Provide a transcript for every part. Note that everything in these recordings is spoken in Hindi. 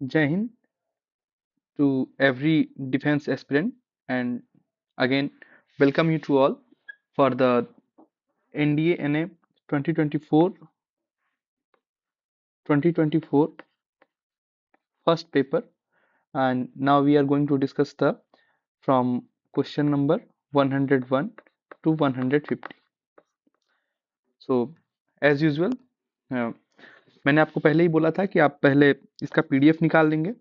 Jai Hind to every defense aspirant, and again welcome you to all for the NDA NA 2024 first paper, and now we are going to discuss the from question number 101 to 150. So as usual, मैंने आपको पहले ही बोला था कि आप पहले इसका PDF निकाल लेंगे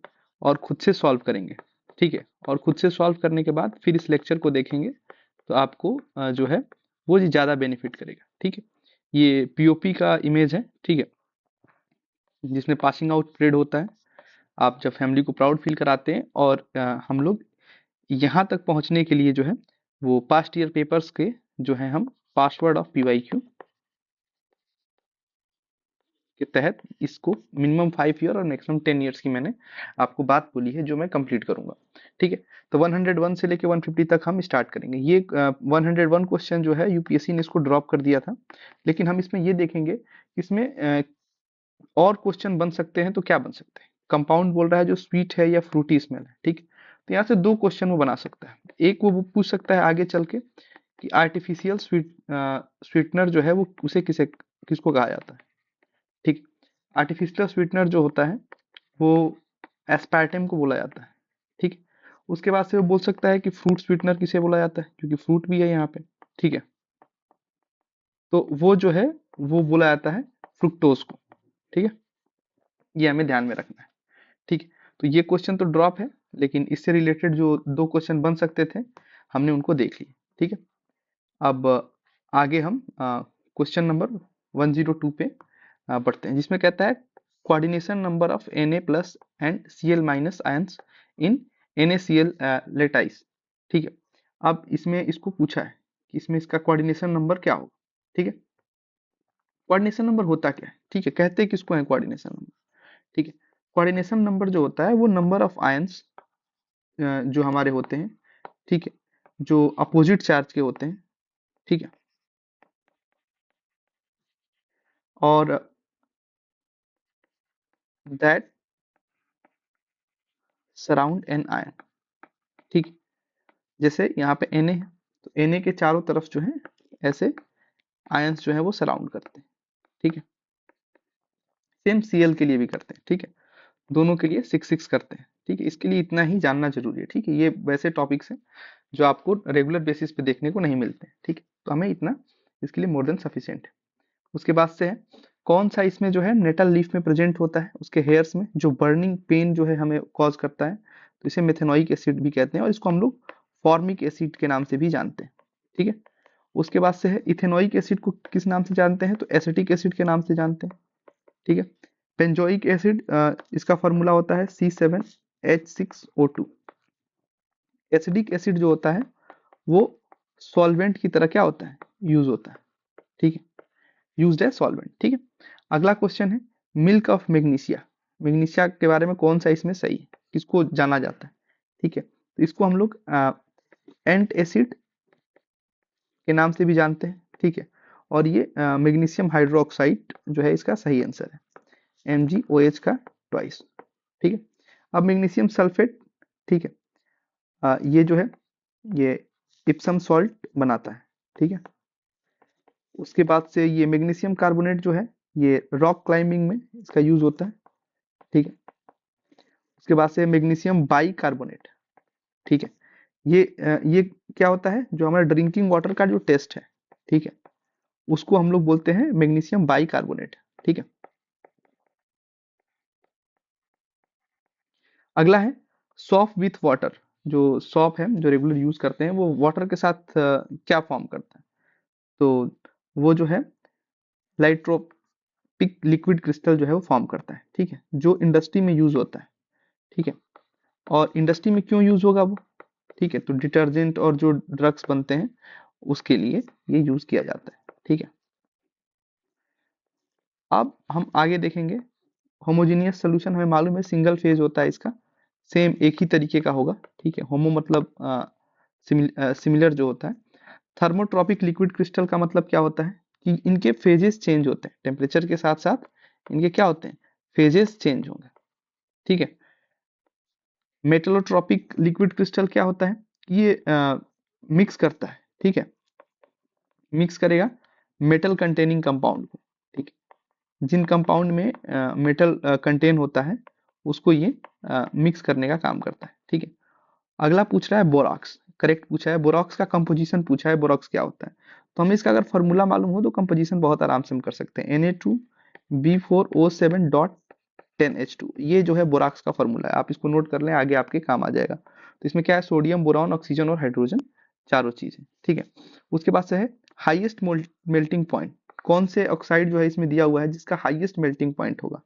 और खुद से सॉल्व करेंगे, ठीक है। और खुद से सॉल्व करने के बाद फिर इस लेक्चर को देखेंगे तो आपको जो है वो ज़्यादा बेनिफिट करेगा, ठीक है। ये POP का इमेज है, ठीक है, जिसमें पासिंग आउट परेड होता है। आप जब फैमिली को प्राउड फील कराते हैं और हम लोग यहाँ तक पहुँचने के लिए जो है वो पास्ट ईयर पेपर्स के जो है हम पासवर्ड ऑफ PYQ के तहत इसको मिनिमम 5 ईयर और मैक्सिमम 10 ईयर्स की मैंने आपको बात बोली है जो मैं कंप्लीट करूंगा, ठीक है। तो 101 से लेके 150 तक हम स्टार्ट करेंगे। ये 101 क्वेश्चन जो है यूपीएससी ने इसको ड्रॉप कर दिया था, लेकिन हम इसमें ये देखेंगे इसमें और क्वेश्चन बन सकते हैं तो क्या बन सकते हैं। कंपाउंड बोल रहा है जो स्वीट है या फ्रूटी स्मेल है, ठीक। तो यहाँ से दो क्वेश्चन वो बना सकता है। एक वो पूछ सकता है आगे चल के कि आर्टिफिशियल स्वीटनर जो है वो उसे किसको कहा जाता है, ठीक। आर्टिफिशियल स्वीटनर जो होता है वो एस्पार्टेम को बोला जाता है, ठीक। उसके बाद से वो बोल सकता है कि फ्रूट स्वीटनर किसे बोला जाता है, क्योंकि फ्रूट भी है यहाँ पे, ठीक है। तो वो जो है वो बोला जाता है फ्रुक्टोज को, ठीक है। ये हमें ध्यान में रखना है, ठीक है। तो ये क्वेश्चन तो ड्रॉप है, लेकिन इससे रिलेटेड जो दो क्वेश्चन बन सकते थे हमने उनको देख लिए, ठीक है। अब आगे हम क्वेश्चन नंबर 102 पे बढ़ते हैं, जिसमें कहता है coordination number of Na plus and Cl minus ions in NaCl lattice, ठीक है। अब इसमें इसको पूछा है कि इसमें इसका कोऑर्डिनेशन नंबर क्या होगा, ठीक है। कोऑर्डिनेशन नंबर होता क्या है, ठीक है, कहते हैं किसको है कोऑर्डिनेशन नंबर, ठीक है। कोऑर्डिनेशन नंबर जो होता है वो नंबर ऑफ आयंस जो हमारे होते हैं, ठीक है, जो अपोजिट चार्ज के होते हैं, ठीक है, और दैट सराउंड एन आयन, ठीक। जैसे यहाँ पे Na है तो Na के चारों तरफ जो है ऐसे आयंस जो है वो सराउंड करते हैं, ठीक है। सेम Cl के लिए भी करते हैं, ठीक है। दोनों के लिए 6 6 करते हैं, ठीक है। इसके लिए इतना ही जानना जरूरी है, ठीक है। ये वैसे टॉपिक्स हैं जो आपको रेगुलर बेसिस पे देखने को नहीं मिलते हैं, ठीक है। तो हमें इतना इसके लिए मोर देन सफिशिएंट है। उसके बाद से है कौन सा इसमें जो है नेटल लीफ में प्रेजेंट होता है उसके हेयर्स में, जो बर्निंग पेन जो है हमें कॉज करता है, तो इसे मेथेनोइक एसिड भी कहते हैं और इसको हम लोग फॉर्मिक एसिड के नाम से भी जानते हैं, ठीक है। उसके बाद से है इथेनोइक एसिड को किस नाम से जानते हैं, तो एसिटिक एसिड के नाम से जानते हैं, ठीक है। बेंजोइक एसिड इसका फॉर्मूला होता है C7H6O2। एसिडिक एसिड जो होता है वो सॉल्वेंट की तरह क्या होता है, यूज होता है, ठीक है, यूज्ड एज सॉल्वेंट, ठीक है। अगला क्वेश्चन है मिल्क ऑफ मैग्नीशिया। मैग्नीशिया के बारे में कौन सा इसमें सही है, किसको जाना जाता है, ठीक है। तो इसको हम लोग एंट एसिड के नाम से भी जानते हैं, ठीक है। और ये मैग्नीशियम हाइड्रोक्साइड जो है इसका सही आंसर है, MgOH का ट्वाइस, ठीक है। अब मैग्नीशियम सल्फेट, ठीक है, ये जो है ये इप्सम सॉल्ट बनाता है, ठीक है। उसके बाद से ये मैग्नीशियम कार्बोनेट जो है ये रॉक क्लाइंबिंग में इसका यूज होता है, ठीक है। उसके बाद से मैग्नीशियम बाई कार्बोनेट, ठीक है। ये क्या होता है, जो हमारा ड्रिंकिंग वाटर का जो टेस्ट है, ठीक है, उसको हम लोग बोलते हैं मैग्नीशियम बाई कार्बोनेट, ठीक है। अगला है सॉफ विथ वाटर। जो सॉफ है जो रेगुलर यूज करते हैं वो वाटर के साथ क्या फॉर्म करता है, तो वो जो है लाइट्रोपिक लिक्विड क्रिस्टल जो है वो फॉर्म करता है, ठीक है, जो इंडस्ट्री में यूज होता है, ठीक है। और इंडस्ट्री में क्यों यूज होगा वो, ठीक है, तो डिटर्जेंट और जो ड्रग्स बनते हैं उसके लिए ये यूज किया जाता है, ठीक है। अब हम आगे देखेंगे होमोजीनियस सोल्यूशन, हमें मालूम है सिंगल फेज होता है इसका, सेम एक ही तरीके का होगा, ठीक है। होमो मतलब सिमिलर जो होता है। थर्मोट्रॉपिक लिक्विड क्रिस्टल का मतलब क्या होता है कि इनके फेजेस चेंज होते हैं टेम्परेचर के साथ साथ, इनके क्या होते हैं फेजेस चेंज होंगे, ठीक है। मेटलोट्रॉपिक लिक्विड क्रिस्टल क्या होता है, ये मिक्स करता है, ठीक है, मिक्स करेगा मेटल कंटेनिंग कंपाउंड को, ठीक है, जिन कंपाउंड में मेटल कंटेन होता है उसको ये मिक्स करने का काम करता है, ठीक है। अगला पूछ रहा है बोरॉक्स, करेक्ट पूछा है, बोरॉक्स का कंपोजिशन पूछा है, बोरॉक्स क्या होता है, तो हमें इसका अगर फॉर्मूला मालूम हो तो कंपोजिशन बहुत आराम से हम कर सकते हैं, Na2B4O7.10H2, ये जो है बोरॉक्स का फॉर्मूला है, आप इसको नोट कर लें, आगे आपके काम आ जाएगा। तो इसमें क्या है, सोडियम, बोरॉन, ऑक्सीजन और हाइड्रोजन, चारों चीजें, ठीक है। उसके बाद से है हाईएस्ट मेल्टिंग पॉइंट, कौन से ऑक्साइड जो है इसमें दिया हुआ है जिसका हाईएस्ट मेल्टिंग पॉइंट होगा,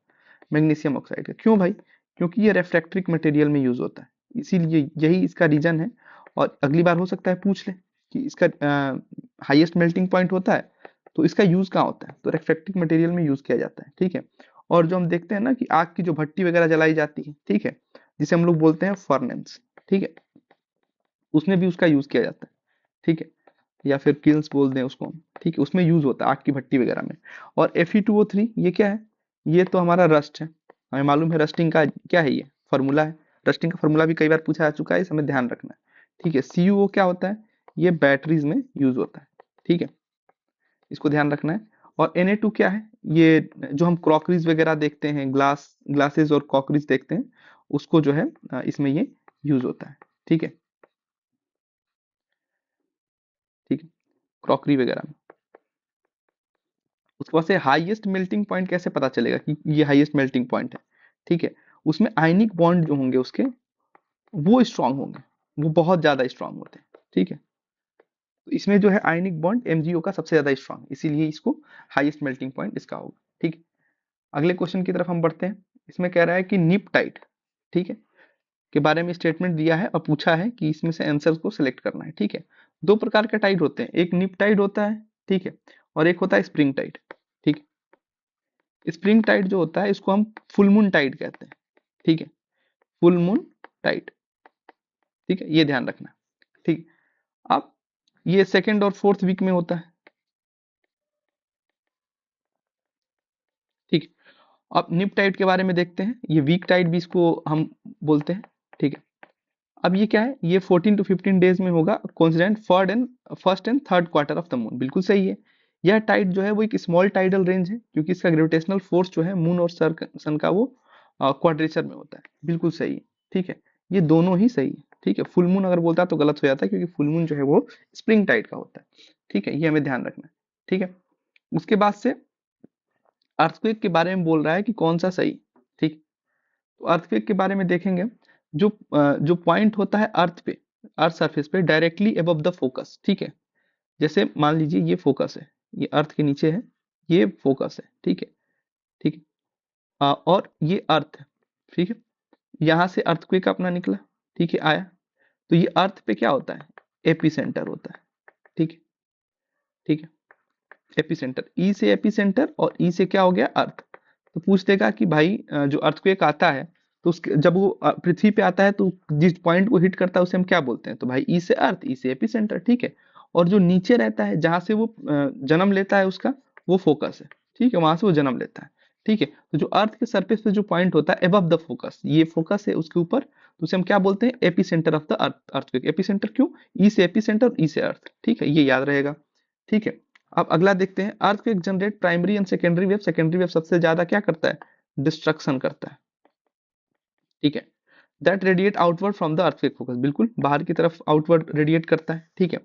मैग्नीशियम ऑक्साइड का, क्यों भाई, क्योंकि ये रेफ्रैक्ट्रिक मटेरियल में यूज होता है, इसीलिए यही इसका रीजन है। और अगली बार हो सकता है पूछ ले कि इसका हाईएस्ट मेल्टिंग पॉइंट होता है तो इसका यूज कहाँ होता है, तो रेफ्रैक्ट्रिक मटेरियल में यूज किया जाता है, ठीक है। और जो हम देखते हैं ना कि आग की जो भट्टी वगैरह जलाई जाती है, ठीक है, जिसे हम लोग बोलते हैं फर्नेंस, ठीक है, उसमें भी उसका यूज किया जाता है, ठीक है, या फिर किल्स बोल दें उसको हम, ठीक है, उसमें यूज होता है आग की भट्टी वगैरह में। और Fe2O3 ये क्या है, ये तो हमारा रस्ट है, हमें मालूम है रस्टिंग का क्या है, ये फॉर्मूला है, रस्टिंग का फॉर्मूला भी कई बार पूछा जा चुका है, इस हमें ध्यान रखना है, ठीक है। CuO क्या होता है, ये बैटरीज में यूज होता है, ठीक है, इसको ध्यान रखना है। और Na2 क्या है, ये जो हम क्रॉकरीज वगैरह देखते हैं, ग्लासेस और क्रॉकरीज देखते हैं, उसको जो है इसमें ये यूज होता है, ठीक है, ठीक है, क्रॉकरी वगैरह में। उसके बाद से हाईएस्ट मेल्टिंग पॉइंट कैसे पता चलेगा कि ये हाईएस्ट मेल्टिंग पॉइंट है, ठीक है, उसमें आयनिक बॉन्ड जो होंगे उसके, वो स्ट्रांग होंगे, वो बहुत ज्यादा स्ट्रांग होते हैं, ठीक है, तो इसमें जो है आयनिक बॉन्ड MgO का सबसे ज्यादा स्ट्रांग, इसीलिए इसको हाईएस्ट मेल्टिंग पॉइंट इसका होगा, ठीक है। अगले क्वेश्चन की तरफ हम बढ़ते हैं, इसमें कह रहा है कि निप टाइट, ठीक है, के बारे में स्टेटमेंट दिया है और पूछा है कि इसमें से आंसर को सिलेक्ट करना है, ठीक है। दो प्रकार के टाइट होते हैं, एक निप टाइट होता है, ठीक है, और एक होता है स्प्रिंग टाइट, ठीक है। स्प्रिंग टाइट जो होता है इसको हम फुल मून टाइट कहते हैं, ठीक है, फुल मून टाइट, ठीक है, ये ध्यान रखना, ठीक। अब ये सेकेंड और फोर्थ वीक में होता है, ठीक है। अब निप टाइट के बारे में देखते हैं, ये वीक टाइट भी इसको हम बोलते हैं, ठीक है। अब ये क्या है, ये 14 टू 15 डेज में होगा, coincident first and third quarter of the moon, बिल्कुल सही है। यह टाइड जो है वो एक स्मॉल टाइडल रेंज है, क्योंकि इसका ग्रेविटेशनल फोर्स जो है मून और सन का वो क्वाड्रेचर में होता है, बिल्कुल सही है, ठीक है, ये दोनों ही सही है, ठीक है। फुल मून अगर बोलता तो गलत हो जाता है, क्योंकि फुल मून जो है वो स्प्रिंग टाइड का होता है, ठीक है, ये हमें ध्यान रखना है, ठीक है। उसके बाद से अर्थक्वेक के बारे में बोल रहा है कि कौन सा सही, ठीक, तो अर्थक्वेक के बारे में देखेंगे, जो पॉइंट होता है अर्थ पे, अर्थ सरफेस पे डायरेक्टली अबव द फोकस, ठीक है, जैसे मान लीजिए ये फोकस है, ये अर्थ के नीचे है, ये फोकस है, ठीक है, ठीक है, और ये अर्थ है, ठीक है, यहाँ से अर्थक्वेक अपना निकला, ठीक है, आया, तो ये अर्थ पे क्या होता है, एपीसेंटर होता है, ठीक है, ठीक है, एपीसेंटर, ई से एपीसेंटर और ई से क्या हो गया, अर्थ। तो पूछ देगा कि भाई जो अर्थक्वेक आता है तो उसके जब वो पृथ्वी पे आता है तो जिस पॉइंट को हिट करता है उसे हम क्या बोलते हैं, तो भाई ई से अर्थ, ई से एपीसेंटर, ठीक है। और जो नीचे रहता है जहां से वो जन्म लेता है उसका, वो फोकस है, ठीक है, वहां से वो जन्म लेता है, ठीक है। तो जो अर्थ के सरफेस पे जो पॉइंट होता है अबव द फोकस, ये फोकस है उसके ऊपर, तो उसे हम क्या बोलते हैं, epicentre of the earth, earthquake, epicentre क्यों, ई से एपीसेंटर, ई से अर्थ, ठीक है, ये याद रहेगा, ठीक है। अब अगला देखते हैं, earthquake generate primary and secondary wave, secondary wave सबसे ज्यादा क्या करता है, डिस्ट्रक्शन करता है, ठीक है, that radiate outward from the earthquake focus, बिल्कुल बाहर की तरफ आउटवर्ड रेडिएट करता है, ठीक है।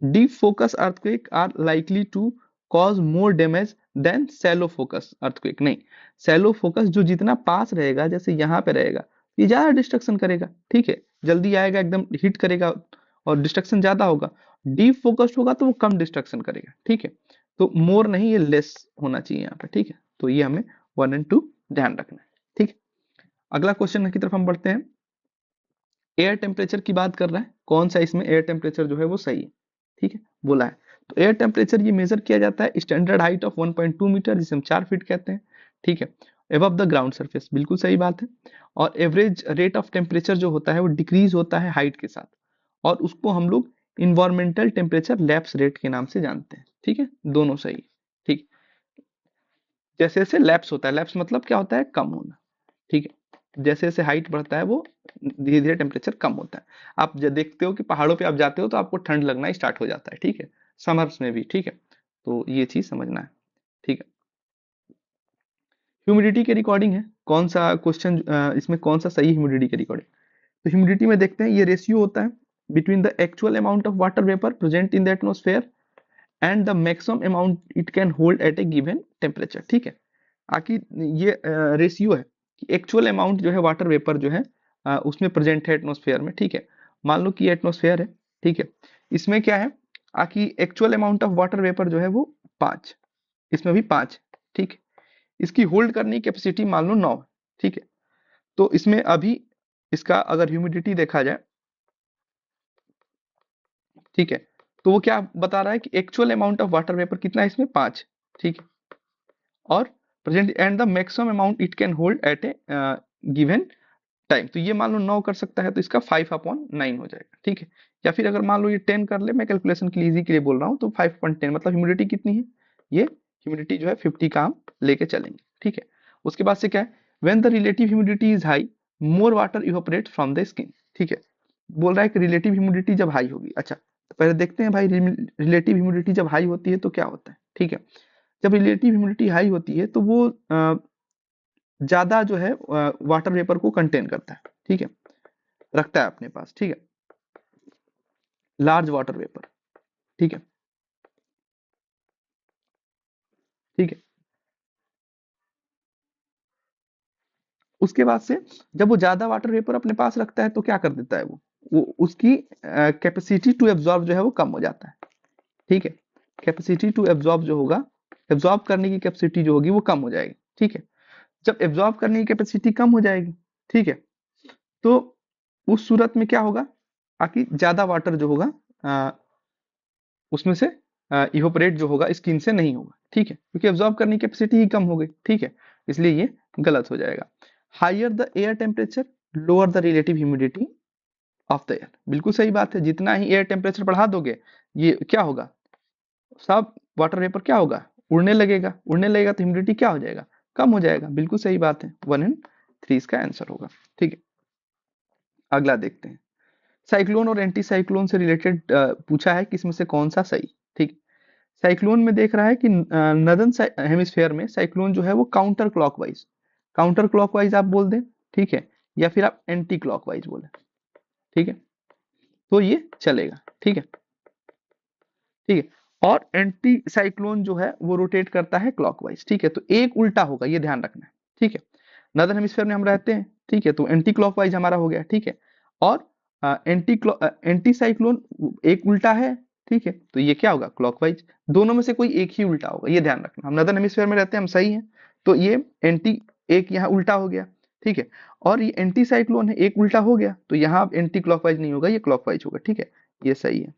Deep focus earthquake are likely to cause more damage than shallow focus earthquake, नहीं, सैलो फोकस जो जितना पास रहेगा, जैसे यहाँ पे रहेगा, ये ज्यादा डिस्ट्रक्शन करेगा, ठीक है, जल्दी आएगा, एकदम हिट करेगा और डिस्ट्रक्शन ज्यादा होगा। डीप फोकस्ड होगा तो वो कम डिस्ट्रक्शन करेगा, ठीक है, तो मोर नहीं, ये लेस होना चाहिए यहाँ पे, ठीक है, तो ये हमें 1 एंड 2 ध्यान रखना है, ठीक है। अगला क्वेश्चन की तरफ हम बढ़ते हैं, एयर टेम्परेचर की बात कर रहा है, कौन सा इसमें एयर टेम्परेचर जो है वो सही है, ठीक है, बोला है। तो एयर टेम्परेचर ये मेजर किया जाता है स्टैंडर्ड हाइट ऑफ 1.2 मीटर, जिसे हम 4 फीट कहते हैं, ठीक है, एबव द ग्राउंड सरफेस, बिल्कुल सही बात है। और एवरेज रेट ऑफ टेम्परेचर जो होता है वो डिक्रीज होता है हाइट के साथ, और उसको हम लोग इन्वायरमेंटल टेम्परेचर लैप्स रेट के नाम से जानते हैं, ठीक है, दोनों सही, ठीक, जैसे जैसे लैप्स होता है, लैप्स मतलब क्या होता है, कम होना, ठीक है। जैसे जैसे हाइट बढ़ता है वो धीरे धीरे टेम्परेचर कम होता है। आप देखते हो कि पहाड़ों पे आप जाते हो तो आपको ठंड लगना स्टार्ट हो जाता है, ठीक है, समर्स में भी, ठीक है। तो ये चीज समझना है, ठीक है। ह्यूमिडिटी के रिकॉर्डिंग है, कौन सा क्वेश्चन इसमें कौन सा सही ह्यूमिडिटी के रिकॉर्डिंग। तो ह्यूमिडिटी में देखते हैं ये रेशियो होता है between the actual amount of water vapour present in the atmosphere and the maximum amount it can hold at a given temperature, ठीक है। आखिर ये रेशियो है कि एक्चुअल अमाउंट जो है वाटर वेपर जो है उसमें प्रेजेंट है एटमॉस्फेयर में, ठीक है। मान लो कि एटमॉस्फेयर है, ठीक है, इसमें क्या है आखिर actual amount of water vapour जो है वो 5, इसमें भी 5, ठीक है। इसकी होल्ड करने की कैपेसिटी मान लो 9, ठीक है। तो इसमें अभी इसका अगर ह्यूमिडिटी देखा जाए, ठीक है, तो वो क्या बता रहा है कि actual amount of water vapour कितना है इसमें 5, ठीक है, और present and the maximum amount it can hold at a given time. तो ये मान लो 9 कर सकता है तो इसका 5/9 हो जाएगा, ठीक है। या फिर अगर मान लो ये 10 कर ले, मैं कैलकुलेशन के लिए इजी के लिए बोल रहा हूँ, तो 5/10 मतलब ह्यूमिडिटी कितनी है, ये ह्यूमिडिटी जो है 50 का हम लेके चलेंगे, ठीक है। उसके बाद से क्या है, when the relative humidity is high more water evaporate from the skin, ठीक है। बोल रहा है कि रिलेटिव ह्यूमिडिटी जब हाई होगी, अच्छा तो पहले देखते हैं भाई रिलेटिव ह्यूमिडिटी जब हाई होती है तो क्या होता है, ठीक है। जब रिलेटिव ह्यूमिडिटी हाई होती है तो वो ज्यादा जो है वाटर वेपर को कंटेन करता है, ठीक है, रखता है अपने पास, ठीक है, लार्ज वाटर वेपर, ठीक है, ठीक है। उसके बाद से जब वो ज्यादा वाटर वेपर अपने पास रखता है तो क्या कर देता है वो उसकी कैपेसिटी टू एब्जॉर्ब जो है वो कम हो जाता है, ठीक है। कैपेसिटी टू एब्जॉर्ब जो होगा, एब्जॉर्ब करने की कैपेसिटी जो होगी वो कम हो जाएगी, ठीक है। जब एब्जॉर्ब करने की कैपेसिटी कम हो जाएगी, ठीक है, तो उस सूरत में क्या होगा, आखिर ज्यादा वाटर जो होगा उसमें से इवापोरेट जो होगा स्किन से नहीं होगा, ठीक है, क्योंकि एब्जॉर्ब करने की कैपेसिटी ही कम हो गई, ठीक है। इसलिए ये गलत हो जाएगा। Higher the air temperature lower the relative humidity of the air, बिल्कुल सही बात है, जितना ही एयर टेम्परेचर बढ़ा दोगे ये क्या होगा, सब वाटर वेपर क्या होगा, उड़ने लगेगा, उड़ने लगेगा तो ह्यूमिडिटी क्या हो जाएगा, कम हो जाएगा, बिल्कुल सही बात है, 1 एंड 3 इसका आंसर होगा, ठीक है। अगला देखते हैं, साइक्लोन और एंटी साइक्लोन से रिलेटेड पूछा है कि इसमें से कौन सा सही, ठीक। साइक्लोन में देख रहा है कि नदर्न हेमिस्फेयर में साइक्लोन जो है वो काउंटर क्लॉकवाइज आप बोल दें, ठीक है, या फिर आप एंटी क्लॉकवाइज बोले, ठीक है, तो ये चलेगा, ठीक है, ठीक है। और एंटी साइक्लोन जो है वो रोटेट करता है क्लॉकवाइज, ठीक है, तो एक उल्टा होगा, ये ध्यान रखना है, ठीक है। नदर्न हेमिस्फेयर में हम रहते हैं, ठीक है, तो एंटी क्लॉकवाइज हमारा हो गया, ठीक है। और एंटी साइक्लोन एक उल्टा है, ठीक है, तो ये क्या होगा क्लॉकवाइज, दोनों में से कोई एक ही उल्टा होगा, ये ध्यान रखना। हम नदर्न हेमिस्फेयर में रहते हैं, हम सही हैं, तो ये एंटी एक यहाँ उल्टा हो गया, ठीक है। और ये एंटी साइक्लोन है, एक उल्टा हो गया, तो यहाँ एंटी क्लॉकवाइज नहीं होगा, ये क्लॉकवाइज होगा, ठीक है, ये सही है।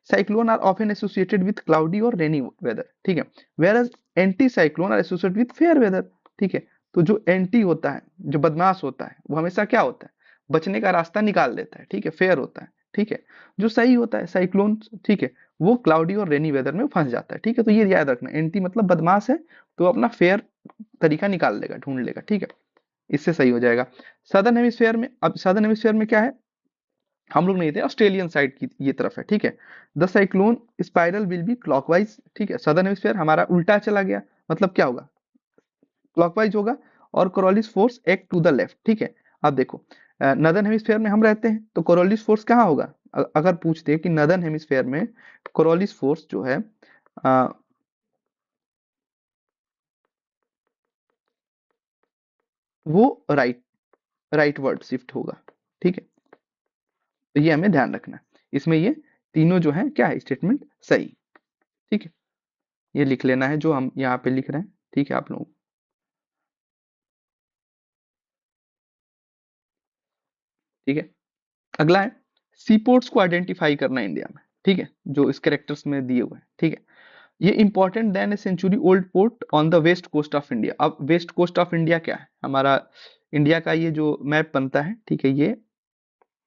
Cyclone are often associated with cloudy और रेनी वेदर, ठीक है, where anticyclone are associated with fair weather, ठीक है। तो जो एंटी होता है, जो बदमाश होता है, वो हमेशा क्या होता है, बचने का रास्ता निकाल देता है, ठीक है, फेयर होता है, ठीक है। जो सही होता है साइक्लोन, ठीक है, वो क्लाउडी और रेनी वेदर में फंस जाता है, ठीक है। तो ये याद रखना, एंटी मतलब बदमाश है, तो अपना फेयर तरीका निकाल लेगा, ढूंढ लेगा, ठीक है, इससे सही हो जाएगा। सदर्न हेमिस्फेयर में, अब सदर्न हेमिस्फेयर में क्या है, हम लोग नहीं थे, ऑस्ट्रेलियन साइड की ये तरफ है, ठीक है। The cyclone spiral will be clockwise, ठीक है, सदर्न हेमिस्फेयर हमारा उल्टा चला गया, मतलब क्या होगा, क्लॉकवाइज होगा। और Coriolis force act to the left, ठीक है। अब देखो नदर्न हेमिस्फेयर में हम रहते हैं तो कोरोलिस फोर्स कहाँ होगा, अगर पूछते हैं कि नदर्न हेमिस्फेयर में कोरोलिस फोर्स जो है आ, वो राइट वर्ड शिफ्ट होगा, ठीक है। तो ये हमें ध्यान रखना है, इसमें ये तीनों जो है क्या है स्टेटमेंट सही, ठीक है। ये लिख लेना है जो हम यहाँ पे लिख रहे हैं, ठीक है आप लोगों को, ठीक है। अगला है सीपोर्ट्स को आइडेंटिफाई करना इंडिया में, ठीक है, जो इस कैरेक्टर्स में दिए हुए हैं, ठीक है। ये important than a century old port on the west coast of India. अब वेस्ट कोस्ट ऑफ इंडिया क्या है, हमारा इंडिया का ये जो मैप बनता है, ठीक है, ये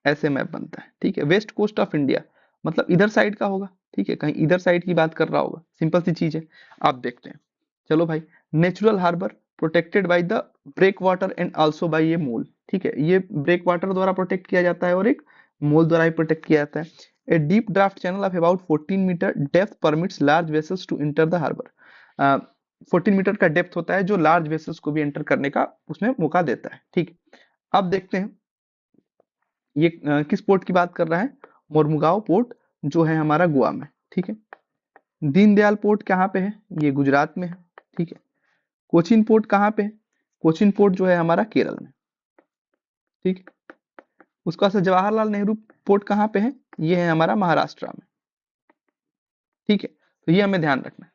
ऐसे मैप बनता है, ठीक है। वेस्ट कोस्ट ऑफ इंडिया मतलब इधर साइड का होगा, ठीक है, कहीं इधर साइड की बात कर रहा होगा, सिंपल सी चीज है। आप देखते हैं, चलो भाई, natural harbour protected by the breakwater and also by a mole. ठीक है, ये ब्रेक वाटर द्वारा प्रोटेक्ट किया जाता है और एक मोल द्वारा भी प्रोटेक्ट किया जाता है। A deep draft channel of about 14 metre depth permits large vessels to enter the harbour. 14 metre का डेप्थ होता है जो लार्ज वेसल्स को भी एंटर करने का उसमें मौका देता है। ठीक, अब देखते हैं ये किस पोर्ट की बात कर रहा है। मोरमुगांव पोर्ट जो है हमारा गोवा में। ठीक है, दीनदयाल पोर्ट कहाँ पे है, ये गुजरात में है। ठीक है, कोचीन पोर्ट कहाँ पे है, कोचीन पोर्ट जो है हमारा केरल में। ठीक, उसका से जवाहरलाल नेहरू पोर्ट कहाँ पे है, ये है हमारा महाराष्ट्र में। ठीक है, तो ये हमें ध्यान रखना है।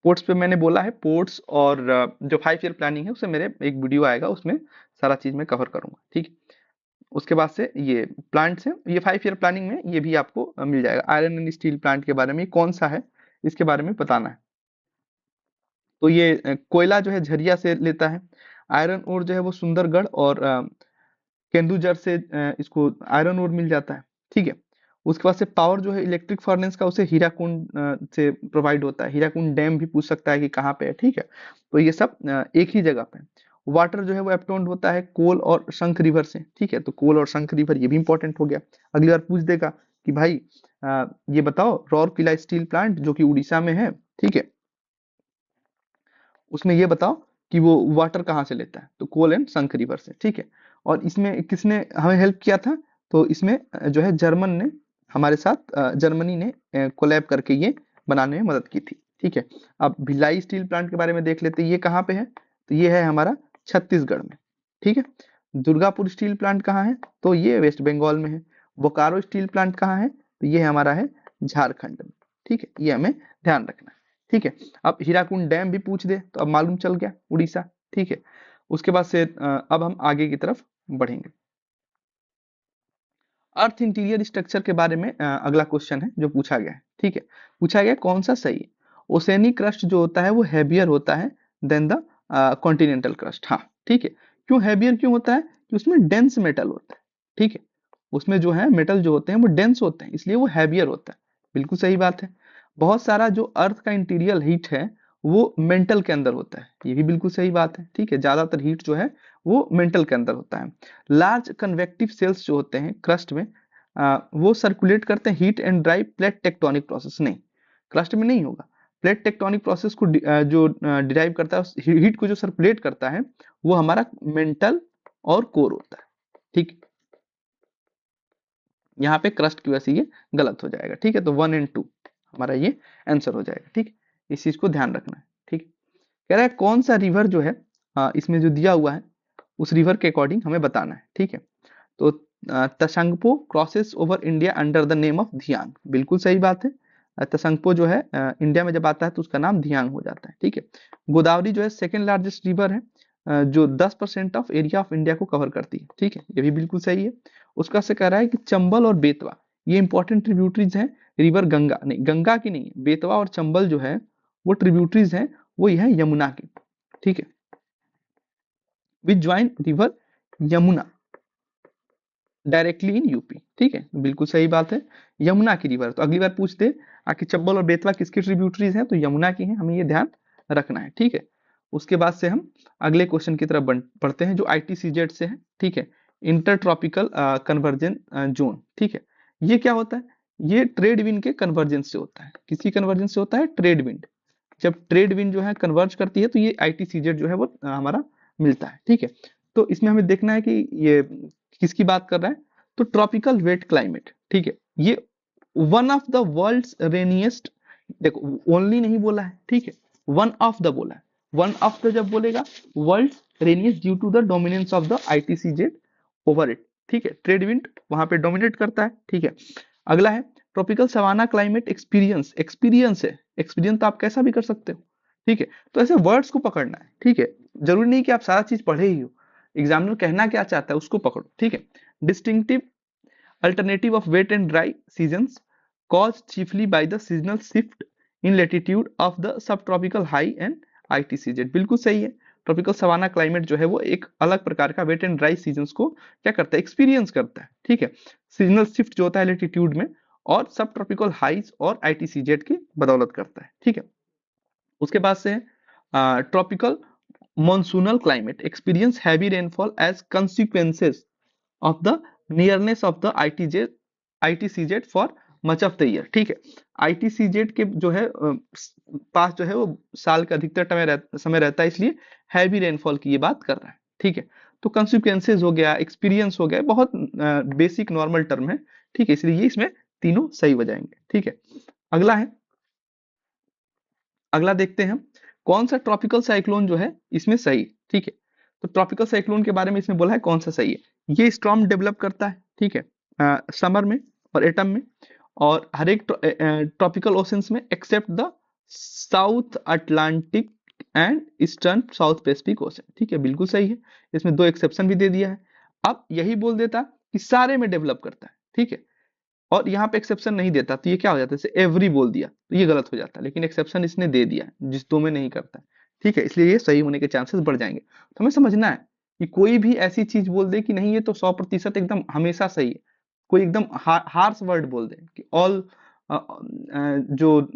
पोर्ट्स पे मैंने बोला है, पोर्ट्स और जो 5 ईयर प्लानिंग है उससे मेरे एक वीडियो आएगा, उसमें सारा चीज मैं कवर करूंगा। ठीक है, उसके बाद से ये प्लांट्स है, ये 5 ईयर प्लानिंग में ये भी आपको मिल जाएगा। आयरन एंड स्टील प्लांट के बारे में कौन सा है, इसके बारे में बताना है। तो ये कोयला जो है झरिया से लेता है, आयरन ओर जो है वो सुंदरगढ़ और केंदुझर से इसको आयरन ओर मिल जाता है। ठीक है, उसके बाद से पावर जो है इलेक्ट्रिक फर्नेस का उसे हीराकुंड से प्रोवाइड होता है। हीराकुंड डैम भी पूछ सकता है कि कहाँ पे है। ठीक है, तो ये सब एक ही जगह पे। वाटर जो है वो एप्टोन्ड होता है कोल और शंख रिवर से। ठीक है, तो कोल और शंख रिवर ये भी इंपॉर्टेंट हो गया। अगली बार पूछ देगा कि भाई ये बताओ राउरकेला स्टील प्लांट जो कि उड़ीसा में है, ठीक है, उसमें ये बताओ कि वो वाटर कहाँ से लेता है, तो कोल एंड शंख रिवर से। ठीक है, और इसमें किसने हमें हेल्प किया था, तो इसमें जो है जर्मन ने हमारे साथ जर्मनी ने कोलैब करके ये बनाने में मदद की थी। ठीक है, अब भिलाई स्टील प्लांट के बारे में देख लेते हैं, ये कहाँ पे है, तो ये है हमारा छत्तीसगढ़ में। ठीक है, दुर्गापुर स्टील प्लांट कहाँ है, तो ये वेस्ट बंगाल में है। बोकारो स्टील प्लांट कहाँ है, तो ये हमारा है झारखंड में। ठीक है, ये हमें ध्यान रखना है। ठीक है, अब हीराकुंड डैम भी पूछ दे तो अब मालूम चल गया उड़ीसा। ठीक है, उसके बाद से अब हम आगे की तरफ बढ़ेंगे। अर्थ इंटीरियर स्ट्रक्चर के बारे में अगला क्वेश्चन है जो पूछा गया है। ठीक है, पूछा गया कौन सा सही है। ओसेनिक क्रस्ट जो होता है वो हैवियर होता है देन द कॉन्टिनेंटल क्रस्ट। हाँ, ठीक है, क्यों हैवियर क्यों होता है, कि उसमें डेंस मेटल होता है। ठीक है, उसमें जो है मेटल जो होते हैं वो डेंस होते हैं, इसलिए वो हैवियर होता है। बिल्कुल सही बात है। बहुत सारा जो अर्थ का इंटीरियर हीट है वो मेंटल के अंदर होता है, ये भी बिल्कुल सही बात है। ठीक है, ज्यादातर हीट जो है वो मेंटल के अंदर होता है। लार्ज कन्वेक्टिव सेल्स जो होते हैं क्रस्ट में वो सर्कुलेट करते हैं heat and drive plate tectonic process. नहीं, क्रस्ट में नहीं होगा। प्लेट टेक्टोनिक प्रोसेस को जो डिराइव करता है, हीट को जो सर्कुलेट करता है वो हमारा मेंटल और कोर होता है। ठीक, यहाँ पे क्रस्ट की वजह से ये गलत हो जाएगा। ठीक है, तो 1 एंड 2 हमारा ये आंसर हो जाएगा। ठीक, इस चीज को ध्यान रखना है। ठीक, कह रहा है कौन सा रिवर जो है इसमें जो दिया हुआ है उस रिवर के अकॉर्डिंग हमें बताना है। ठीक है, तो Tsangpo crosses over India under the name of Dihang. बिल्कुल सही बात है। तशंगपो जो है इंडिया में जब आता है तो उसका नाम धियांग हो जाता है। ठीक है, गोदावरी जो है सेकेंड लार्जेस्ट रिवर है जो 10% ऑफ एरिया ऑफ इंडिया को कवर करती है। ठीक है, ये भी बिल्कुल सही है। उसका से कह रहा है कि चंबल और बेतवा ये इंपॉर्टेंट ट्रिब्यूटरीज हैं रिवर गंगा, नहीं गंगा की नहीं है, बेतवा और चंबल जो है वो ट्रिब्यूटरीज हैं, वो ये है यमुना की। ठीक है, which join river Yamuna directly in UP. ठीक है, बिल्कुल सही बात है, यमुना की रिवर। तो अगली बार पूछते आखिर चंबल और बेतवा किसकी ट्रिब्यूटरीज हैं, तो यमुना की हैं, हमें ये ध्यान रखना है। ठीक है, उसके बाद से हम अगले क्वेश्चन की तरफ बढ़ते हैं जो ITCZ से है। ठीक है, इंटर ट्रॉपिकल कन्वर्जन जोन। ठीक है, ये क्या होता है, ये ट्रेड विंड के कन्वर्जेंस से होता है। किसी कन्वर्जेंस से होता है, ट्रेड विंड। जब ट्रेड विंड जो है कन्वर्ज करती है तो ये ITCZ जो है वो हमारा मिलता है। ठीक है, तो इसमें हमें देखना है कि ये किसकी बात कर रहा है, तो ट्रॉपिकल वेट क्लाइमेट। ठीक है, ये one of the world's rainiest, देखो ओनली नहीं बोला है, ठीक है, वन ऑफ द बोला है। वन ऑफ द जब बोलेगा world's rainiest due to the dominance of the ITCZ over it. ठीक है, ट्रेड विंड वहां पे डोमिनेट करता है। ठीक है, अगला है tropical savanna climate experience. Experience है, एक्सपीरियंस तो आप कैसा भी कर सकते हो। ठीक है, तो ऐसे वर्ड्स को पकड़ना है। ठीक है, जरूरी नहीं कि आप सारा चीज पढ़े ही हो, एग्जामिनर कहना क्या चाहता है उसको पकड़ो। ठीक है, distinctive alternative of wet and dry seasons caused chiefly by the seasonal shift in latitude of the subtropical high and ITCZ। बिल्कुल सही है। ट्रॉपिकल सवाना क्लाइमेट जो है वो एक अलग प्रकार का वेट एंड ड्राई सीजन्स को क्या करता है, एक्सपीरियंस करता है। ठीक है, सीजनल शिफ्ट जो होता है लेटीट्यूड में और सब ट्रॉपिकल हाइज और ITCZ की बदौलत करता है। ठीक है, उसके बाद से tropical monsoonal climate experience heavy rainfall as consequences of the nearness of the ITCZ for much of the year। ठीक है, ITCZ के जो है पास जो है वो साल का अधिकतर समय रहता है, इसलिए हैवी रेनफॉल की ये बात कर रहा है। ठीक है, तो कंसिक्वेंसेज हो गया, एक्सपीरियंस हो गया, बहुत बेसिक नॉर्मल टर्म है। ठीक है, इसलिए ये इसमें तीनों सही हो जाएंगे। ठीक है, अगला है, अगला देखते हैं हम कौन सा ट्रॉपिकल साइक्लोन जो है इसमें सही। ठीक है, तो ट्रॉपिकल साइक्लोन के बारे में इसमें बोला है कौन सा सही है। ये स्टॉर्म डेवलप करता है, ठीक है, समर में और एटम में, और हर एक ट्रॉपिकल ओशंस में except the south Atlantic and eastern south Pacific ocean. ठीक है, बिल्कुल सही है, इसमें दो एक्सेप्शन भी दे दिया है। अब यही बोल देता कि सारे में डेवलप करता है, ठीक है, और यहाँ पे एक्सेप्शन नहीं देता तो ये क्या हो जाता है, जैसे एवरी बोल दिया तो ये गलत हो जाता है, लेकिन एक्सेप्शन इसने दे दिया जिस दो में नहीं करता है। ठीक है, इसलिए ये सही होने के चांसेस बढ़ जाएंगे। तो हमें समझना है कि कोई भी ऐसी चीज बोल दे कि नहीं ये तो 100% एकदम हमेशा सही है, कोई एकदम हार्श वर्ड बोल दे कि ऑल जो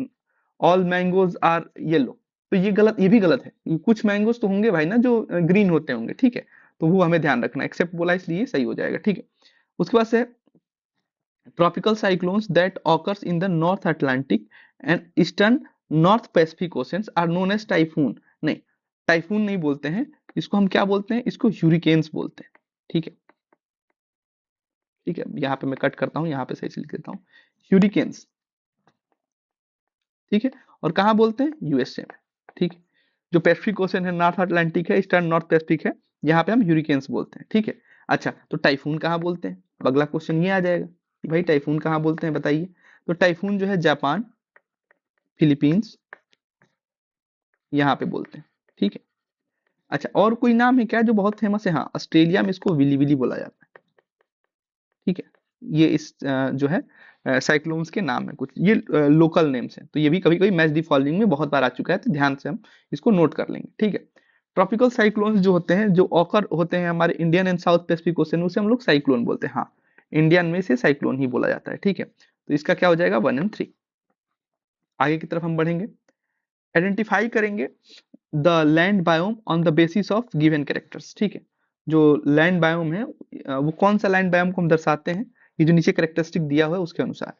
ऑल मैंगोज आर येलो, तो ये गलत, ये भी गलत है। कुछ मैंगोज तो होंगे भाई ना जो ग्रीन होते होंगे, ठीक है, तो वो हमें ध्यान रखना, एक्सेप्ट बोला इसलिए सही हो जाएगा। ठीक है, उसके बाद से tropical cyclones that occurs in the North Atlantic and Eastern North Pacific Oceans are known as typhoon। नहीं, टाइफून नहीं बोलते हैं इसको, हम क्या बोलते हैं, इसको ह्यूरिकेन्स बोलते हैं। ठीक है, ठीक है, यहाँ पे मैं कट करता हूँ, यहाँ पे सही से लिख देता हूँ, ह्यूरिकेन्स। ठीक है, और कहाँ बोलते हैं, यूएसए में। ठीक है, जो पैसिफिक ओशन है, नॉर्थ अटलांटिक है, ईस्टर्न नॉर्थ पैसिफिक है, यहाँ पे हम ह्यूरिकेन्स बोलते हैं। ठीक है, अच्छा, तो टाइफून कहाँ बोलते हैं, अगला क्वेश्चन ये आ जाएगा कि भाई टाइफून कहाँ बोलते हैं बताइए। तो टाइफून जो है जापान, फिलीपींस, यहाँ पे बोलते हैं। ठीक है, अच्छा, और कोई नाम है क्या जो बहुत फेमस है, हाँ, ऑस्ट्रेलिया में इसको विली विली बोला जाता है। ठीक है, ये इस जो है साइक्लोन्स के नाम है कुछ, ये लोकल नेम्स हैं, तो ये भी कभी कभी मैच दी फॉलोइंग में बहुत बार आ चुका है, तो ध्यान से हम इसको नोट कर लेंगे। ठीक है, ट्रॉपिकल साइक्लोन्स जो होते हैं, जो ऑकर होते हैं हमारे Indian and south Pacific ocean, उसे हम लोग साइक्लोन बोलते हैं। हाँ, इंडियन में से साइक्लोन ही बोला जाता है। ठीक है, तो इसका क्या हो जाएगा, 1 और 3। आगे की तरफ हम बढ़ेंगे, आइडेंटिफाई करेंगे the land biome on the basis of given characters. ठीक है, जो लैंड बायोम है वो कौन सा लैंड बायोम को हम दर्शाते हैं, ये जो नीचे कैरेक्टरिस्टिक दिया हुआ है उसके अनुसार।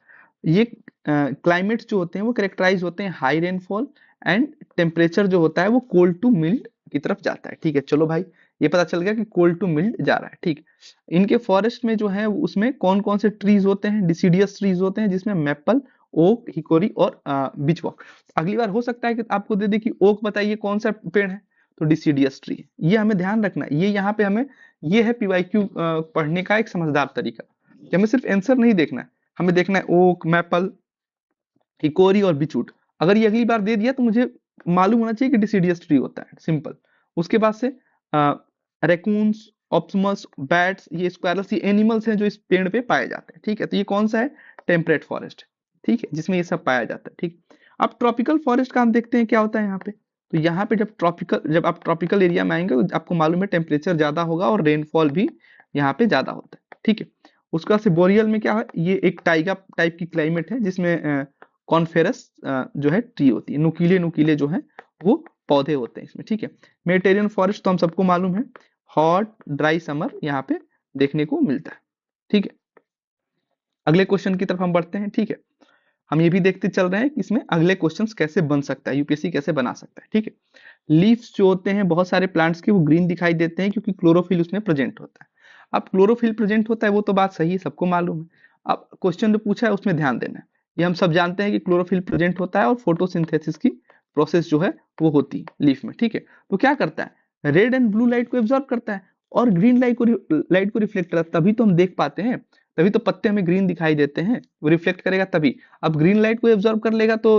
ये क्लाइमेट्स जो होते हैं वो कैरेक्टराइज होते हैं हाई रेनफॉल एंड टेम्परेचर जो होता है वो कोल्ड टू मिल्ड की तरफ जाता है। ठीक है, चलो भाई, ये पता चल गया कि कोल्ड टू मिल्ड जा रहा है। ठीक, इनके फॉरेस्ट में जो है उसमें कौन कौन से ट्रीज होते हैं, डिसीडियस ट्रीज होते हैं, जिसमें मैपल, ओक, हिकोरी और बिच वॉक। अगली बार हो सकता है कि आपको दे दे कि ओक बताइए कौन सा पेड़ है, तो डिसीडियस ट्री है। ये हमें ध्यान रखना है, ये यहाँ पे हमें, ये है पीवाईक्यू पढ़ने का एक समझदार तरीका कि हमें सिर्फ आंसर नहीं देखना है, हमें देखना है ओक, मैपल, हिकोरी और बिचूट। अगर ये अगली बार दे दिया तो मुझे मालूम होना चाहिए कि डिसीडियस ट्री होता है, सिंपल। उसके बाद से रैकून्स, ऑप्समस, बैट्स, ये स्क्वायरल्स, ये एनिमल्स हैं जो इस पेड़ पे पाए जाते हैं। ठीक है, तो ये कौन सा है, टेम्परेट फॉरेस्ट। ठीक है, जिसमें ये सब पाया जाता है। ठीक, अब ट्रॉपिकल फॉरेस्ट का हम देखते हैं क्या होता है यहाँ पे। तो यहाँ पे जब आप ट्रॉपिकल एरिया में आएंगे तो आपको मालूम है टेम्परेचर ज्यादा होगा और रेनफॉल भी यहाँ पे ज्यादा होता है। ठीक है, उसके बाद से बोरियल में क्या है, ये एक टाइगा टाइप की क्लाइमेट है जिसमें कॉन्फेरस जो है ट्री होती है, नुकीले नुकीले जो है वो पौधे होते हैं इसमें। ठीक है, मेडिटेरियन फॉरेस्ट तो हम सबको मालूम है, हॉट ड्राई समर यहाँ पे देखने को मिलता है। ठीक है, अगले क्वेश्चन की तरफ हम बढ़ते हैं। ठीक है, हम ये भी देखते चल रहे हैं कि इसमें अगले क्वेश्चंस कैसे बन सकता है, यूपीएससी कैसे बना सकता है। ठीक है, लीव्स जो होते हैं बहुत सारे प्लांट्स के वो ग्रीन दिखाई देते हैं क्योंकि क्लोरोफिल उसमें प्रेजेंट होता है। अब क्लोरोफिल प्रेजेंट होता है वो तो बात सही है, सबको मालूम है। अब क्वेश्चन जो पूछा है उसमें ध्यान देना है, ये हम सब जानते हैं कि क्लोरोफिल प्रेजेंट होता है और फोटोसिंथेसिस की प्रोसेस जो है वो होती है लीफ में। ठीक है, तो क्या करता है, रेड एंड ब्लू लाइट को एब्जॉर्ब करता है और ग्रीन लाइट को रिफ्लेक्ट करता है, तभी तो हम देख पाते हैं, तभी तो पत्ते हमें ग्रीन दिखाई देते हैं, वो रिफ्लेक्ट करेगा तभी। अब ग्रीन लाइट को एब्जॉर्ब कर लेगा तो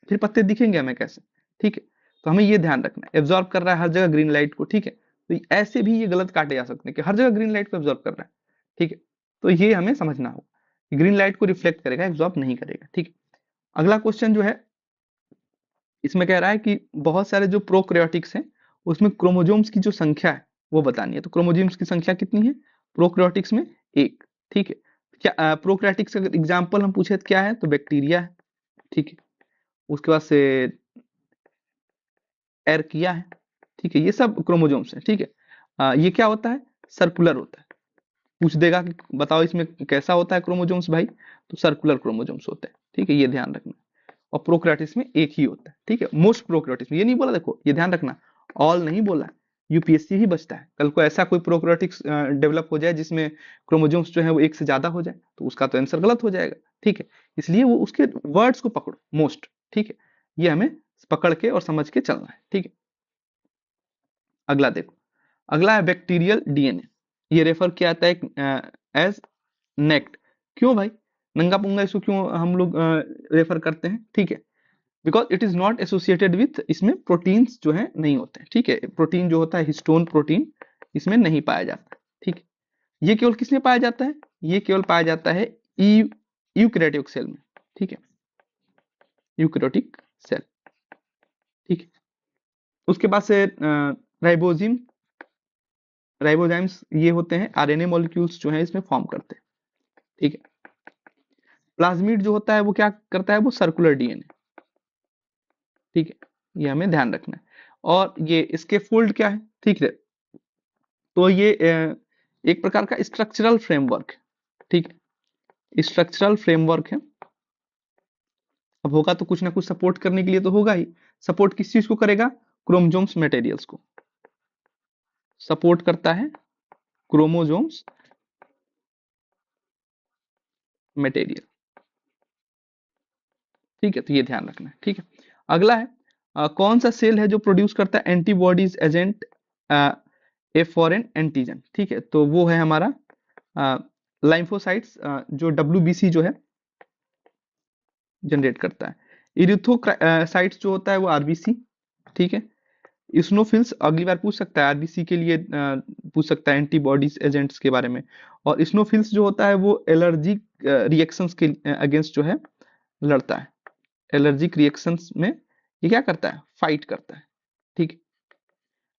फिर पत्ते दिखेंगे हमें कैसे। ठीक है, तो हमें ये ध्यान रखना है, एब्जॉर्ब कर रहा है हर जगह ग्रीन लाइट को। ठीक है, तो ऐसे भी ये गलत काटे जा सकते हैं कि हर जगह ग्रीन लाइट को एब्जॉर्ब कर रहा है। ठीक है, तो ये हमें समझना होगा कि ग्रीन लाइट को रिफ्लेक्ट करेगा, एब्जॉर्ब नहीं करेगा। ठीक है, अगला क्वेश्चन जो है इसमें कह रहा है कि बहुत सारे जो प्रोकैरियोटिक्स हैं उसमें क्रोमोजोम्स की जो संख्या है वो बतानी है। तो क्रोमोजोम्स की संख्या कितनी है प्रोकैरियोटिक्स में, एक। ठीक है, क्या प्रोकैरियोटिक्स का एग्जांपल हम पूछे तो क्या है, तो बैक्टीरिया है। ठीक है, उसके बाद से एर्किया है। ठीक है, ये सब क्रोमोजोम्स है। ठीक है, ये क्या होता है, सर्कुलर होता है। पूछ देगा कि बताओ इसमें कैसा होता है क्रोमोजोम्स भाई, तो सर्कुलर क्रोमोजोम्स होते हैं। ठीक है, ये ध्यान रखना। और प्रोकैरियोट्स में एक ही होता है। ठीक है, मोस्ट प्रोकैरियोट्स में, ये नहीं बोला, देखो ये ध्यान रखना, ऑल नहीं बोला, यूपीएससी ही बचता है। कल को ऐसा कोई प्रोकैरियोटिक्स डेवलप हो जाए जिसमें क्रोमोजोम्स जो है वो एक से ज्यादा हो जाए, तो उसका तो आंसर गलत हो जाएगा। ठीक है, इसलिए वो उसके वर्ड्स को पकड़ो, मोस्ट। ठीक है, ये हमें पकड़ के और समझ के चलना है। ठीक है, अगला देखो, अगला है बैक्टीरियल डीएनए। ये रेफर किया जाता है एज नेक्ट। क्यों भाई, नंगा पुंगा इसको क्यों हम लोग रेफर करते हैं? ठीक है, because it is not associated with, इसमें प्रोटीन्स जो है नहीं होते हैं। ठीक है, प्रोटीन जो होता है हिस्टोन प्रोटीन इसमें नहीं पाया जाता। ठीक है, ये केवल किसमें पाया जाता है, ये केवल पाया जाता है यूकैरियोटिक सेल में। ठीक है, यूकैरियोटिक सेल। ठीक है, उसके बाद से राइबोजिम, राइबोजाइम्स ये होते हैं आरएनए मॉलिक्यूल्स जो है इसमें फॉर्म करते हैं। ठीक है, प्लाज्मिड जो होता है वो क्या करता है, वो सर्कुलर डीएनए। ठीक है, ये हमें ध्यान रखना है। और ये इसके फोल्ड क्या है? ठीक है, तो ये एक प्रकार का स्ट्रक्चरल फ्रेमवर्क है। ठीक है, स्ट्रक्चरल फ्रेमवर्क है। अब होगा तो कुछ ना कुछ सपोर्ट करने के लिए तो होगा ही। सपोर्ट किस चीज को करेगा? क्रोमोसोम्स मटेरियल्स को सपोर्ट करता है, क्रोमोसोम्स मटेरियल। ठीक है, तो ये ध्यान रखना है। ठीक है, अगला है कौन सा सेल है जो प्रोड्यूस करता है antibodies agent a foreign antigen? ठीक है, तो वो है हमारा लाइम्फोसाइट्स, जो डब्ल्यूबीसी जो है जनरेट करता है। इरिथ्रोसाइट्स जो होता है वो आरबीसी। ठीक है, इस्नोफिल्स अगली बार पूछ सकता है, आरबीसी के लिए पूछ सकता है एंटीबॉडीज एजेंट्स के बारे में। और इस्नोफिल्स जो होता है वो एलर्जिक रिएक्शंस के अगेंस्ट जो है लड़ता है। एलर्जिक रिएक्शंस में ये क्या करता है? फाइट करता है। ठीक है,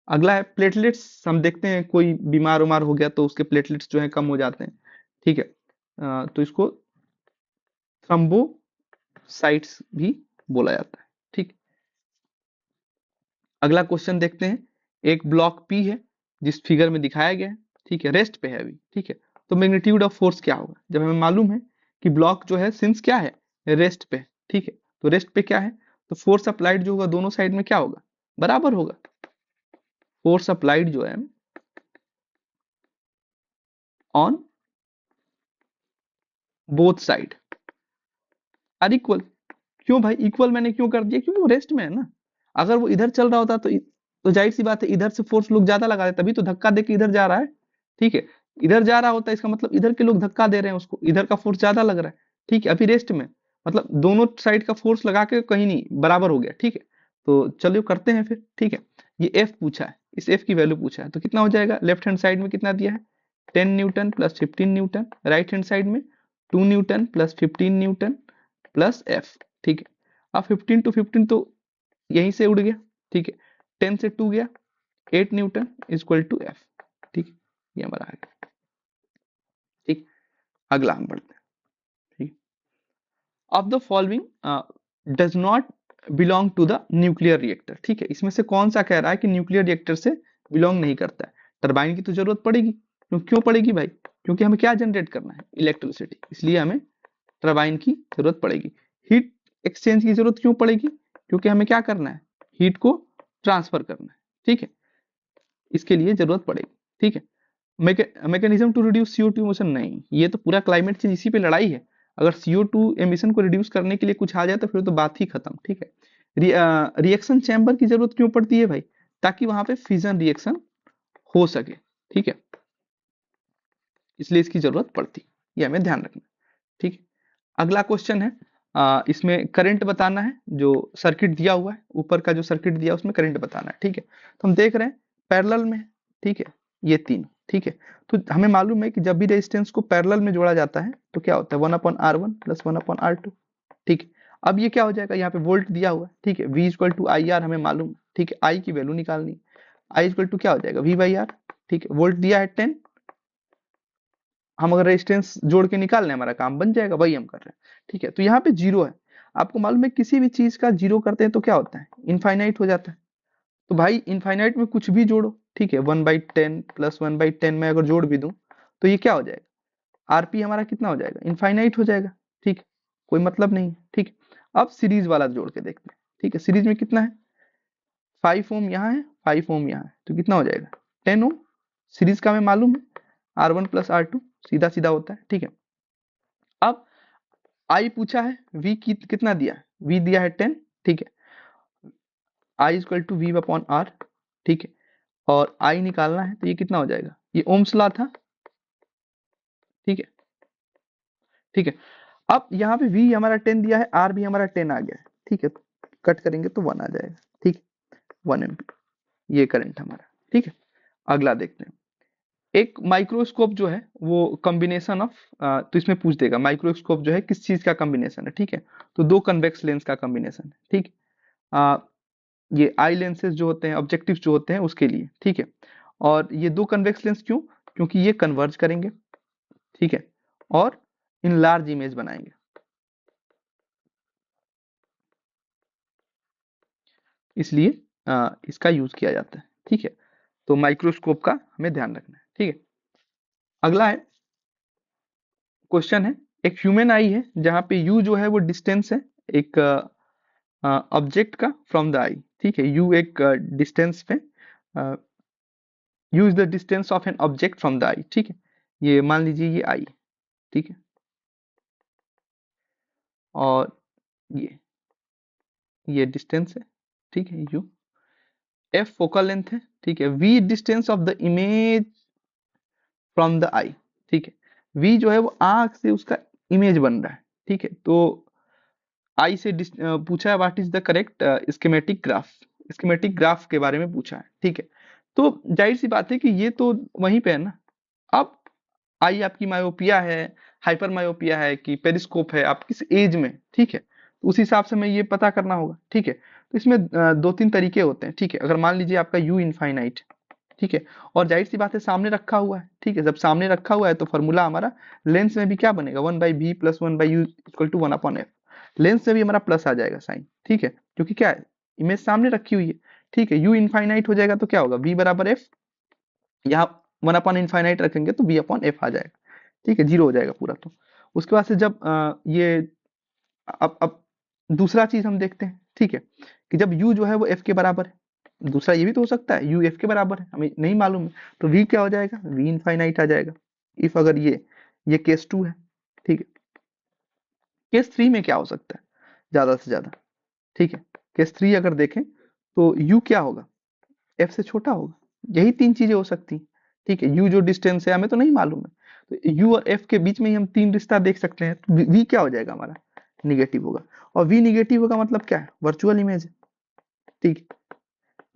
अगला है प्लेटलेट्स। हम देखते हैं कोई बीमार उमार हो गया तो उसके प्लेटलेट्स जो है कम हो जाते हैं। ठीक है, तो इसको थ्रोम्बोसाइट्स भी बोला जाता है। ठीक, अगला क्वेश्चन देखते हैं। एक ब्लॉक पी है जिस फिगर में दिखाया गया है। ठीक है, रेस्ट पे है अभी। ठीक है, तो मैग्नीट्यूड ऑफ फोर्स क्या होगा? जब हमें मालूम है कि ब्लॉक जो है सिंस क्या है, रेस्ट पे। ठीक है, तो रेस्ट पे क्या है, तो फोर्स अप्लाइड जो होगा दोनों साइड में क्या होगा? बराबर होगा। फोर्स अप्लाइड जो है on both side are equal. क्यों भाई इक्वल मैंने क्यों कर दिया? क्योंकि वो रेस्ट में है ना। अगर वो इधर चल रहा होता तो जाहिर सी बात है इधर से फोर्स लोग ज्यादा लगा देते, तभी तो धक्का दे के इधर जा रहा है। ठीक है, इधर जा रहा होता है इसका मतलब इधर के लोग धक्का दे रहे हैं उसको, इधर का फोर्स ज्यादा लग रहा है। ठीक है, अभी रेस्ट में, मतलब दोनों साइड का फोर्स लगा के कहीं नहीं बराबर हो गया। ठीक है, तो चलिए करते हैं फिर। ठीक है, ये एफ पूछा है, इस एफ की वैल्यू पूछा है, तो कितना हो जाएगा? लेफ्ट हैंड साइड में कितना दिया है? 10 Newton plus 15 Newton. Right hand side में 2 Newton plus 15 Newton plus F. ठीक है, अब 15 टू 15 तो यहीं से उड़ गया। ठीक है, 10 से 2 गया, 8 न्यूटन इक्वल टू एफ। ठीक है, ये हमारा आ गया। ठीक, अगला हम बढ़ते हैं। ठीक, of the following does not belong to the nuclear reactor. ठीक है, इसमें से कौन सा कह रहा है कि न्यूक्लियर रिएक्टर से बिलोंग नहीं करता है? टरबाइन की तो जरूरत पड़ेगी। क्यों पड़ेगी भाई? क्योंकि हमें क्या जनरेट करना है? इलेक्ट्रिसिटी, इसलिए हमें टरबाइन की जरूरत पड़ेगी। हीट एक्सचेंज की जरूरत क्यों पड़ेगी? क्योंकि हमें क्या करना है? हीट को ट्रांसफर करना है। ठीक है, इसके लिए जरूरत पड़ेगी। ठीक है, mechanism to reduce CO2 emission, नहीं, ये तो पूरा क्लाइमेट चेंज इसी पे लड़ाई है। अगर CO2 एमिशन को रिड्यूस करने के लिए कुछ आ जाए तो फिर तो बात ही खत्म। ठीक है, रिएक्शन चैम्बर की जरूरत क्यों पड़ती है भाई? ताकि वहां पे फिजन रिएक्शन हो सके। ठीक है, इसलिए इसकी जरूरत पड़ती, ये हमें ध्यान रखना। ठीक है, अगला क्वेश्चन है, इसमें करंट बताना है। जो सर्किट दिया हुआ है, ऊपर का जो सर्किट दिया है उसमें करंट बताना है। ठीक है, तो हम देख रहे हैं पैरेलल में। ठीक है, ये तीन। ठीक है, तो हमें मालूम है कि जब भी रेजिस्टेंस को पैरेलल में जोड़ा जाता है तो क्या होता है? 1/R1 plus 1/R2। ठीक है, अब ये क्या हो जाएगा? यहाँ पे वोल्ट दिया हुआ है। ठीक है, V इक्वल टू IR हमें मालूम है। ठीक है, I की वैल्यू निकालनी, I इक्वल टू क्या हो जाएगा? V/R। ठीक है, वोल्ट दिया है 10, हम अगर रेजिस्टेंस जोड़ के निकाल लें हमारा काम बन जाएगा, वही हम कर रहे हैं। ठीक है, तो यहाँ पे जीरो है। आपको मालूम है किसी भी चीज का जीरो करते हैं तो क्या होता है? इनफाइनाइट हो जाता है। तो भाई इनफाइनाइट में कुछ भी जोड़ो, ठीक है, 1/10 प्लस 1/10 में अगर जोड़ भी दूं तो ये क्या हो जाएगा, आरपी हमारा कितना हो जाएगा, इनफाइनाइट हो जाएगा। ठीक है, कोई मतलब नहीं है। ठीक है, अब सीरीज वाला जोड़ के देखते हैं। ठीक है, सीरीज में कितना है, 5 ओम यहाँ है, 5 ओम यहाँ है, तो कितना हो जाएगा, 10 ओम। सीरीज का हमें मालूम है R1 प्लस R2 सीधा सीधा होता है। ठीक है, अब आई पूछा है, वी कितना दिया है, वी दिया है 10। ठीक है, I equal to V upon R. ठीक है, और आई निकालना है तो ये कितना हो जाएगा, ये ओम्स लॉ था। ठीक है, ठीक है, अब यहाँ पे v हमारा 10 दिया है, r भी हमारा 10 आ गया है। ठीक है, कट करेंगे तो 1 आ जाएगा। ठीक, 1 एम्पीयर ये करंट हमारा। ठीक है, अगला देखते हैं। एक माइक्रोस्कोप जो है वो कॉम्बिनेशन ऑफ, तो इसमें पूछ देगा माइक्रोस्कोप जो है किस चीज का कॉम्बिनेशन है। ठीक है, तो दो कन्वेक्स लेंस का कॉम्बिनेशन है। ठीक, आ, ये आई लेंसेज जो होते हैं, ऑब्जेक्टिव जो होते हैं उसके लिए। ठीक है, और ये दो कन्वेक्स लेंस क्यों, क्योंकि ये कन्वर्ज करेंगे। ठीक है, और इन लार्ज इमेज बनाएंगे, इसलिए इसका यूज किया जाता है। ठीक है, तो माइक्रोस्कोप का हमें ध्यान रखना है। ठीक है, अगला है क्वेश्चन है, एक ह्यूमन आई है जहां पे यू जो है वो डिस्टेंस है एक ऑब्जेक्ट का फ्रॉम द आई। ठीक है, यू एक डिस्टेंस पे, U is the distance of an object from the eye. ठीक है, ये मान लीजिए ये आई। ठीक है, और ये डिस्टेंस है। ठीक है, यू, एफ फोकल लेंथ है। ठीक है, V distance of the image from the eye. ठीक है, वी जो है वो आंख से उसका इमेज बन रहा है। ठीक है, तो आई से पूछा है what is the correct schematic graph, schematic graph के बारे में पूछा है। ठीक है, तो जाहिर सी बात है कि ये तो वहीं पे है ना। अब आई आपकी मायोपिया है, हाइपर मायोपिया है कि पेरिस्कोप है, आप किस एज में। ठीक है, तो उस हिसाब से हमें ये पता करना होगा। ठीक है, तो इसमें दो तीन तरीके होते हैं। ठीक है, अगर मान लीजिए आपका यू इनफाइनाइट, ठीक है, और जाहिर सी बात है सामने रखा हुआ है। ठीक है, जब सामने रखा हुआ है तो फॉर्मूला हमारा लेंस में भी क्या बनेगा, 1/v plus 1/u equal to 1/f। Lens में भी हमारा प्लस आ जाएगा साइन। ठीक है, क्योंकि क्या है, इमेज सामने रखी हुई है। ठीक है, यू इनफाइनाइट हो जाएगा तो क्या होगा, v बराबर f, यहाँ 1/इनफाइनाइट रखेंगे तो v/f आ जाएगा। ठीक है, जीरो हो जाएगा पूरा। तो उसके बाद से जब ये, अब दूसरा चीज हम देखते हैं। ठीक है, कि जब u जो है वो f के बराबर है, दूसरा ये भी तो हो सकता है u f के बराबर है, हमें नहीं मालूम है, तो v क्या हो जाएगा, v इनफाइनाइट आ जाएगा। इफ अगर ये केस 2 है। ठीक है, केस 3 में क्या हो सकता है ज्यादा से ज्यादा। ठीक है, केस 3 अगर देखें तो u क्या होगा, f से छोटा होगा। यही तीन चीजें हो सकती हैं। ठीक है, u जो डिस्टेंस है हमें तो नहीं मालूम है, तो u और f के बीच में ही हम तीन रिश्ता देख सकते हैं। तो v क्या हो जाएगा हमारा, निगेटिव होगा, और v निगेटिव होगा मतलब क्या है, वर्चुअल इमेज है। ठीक,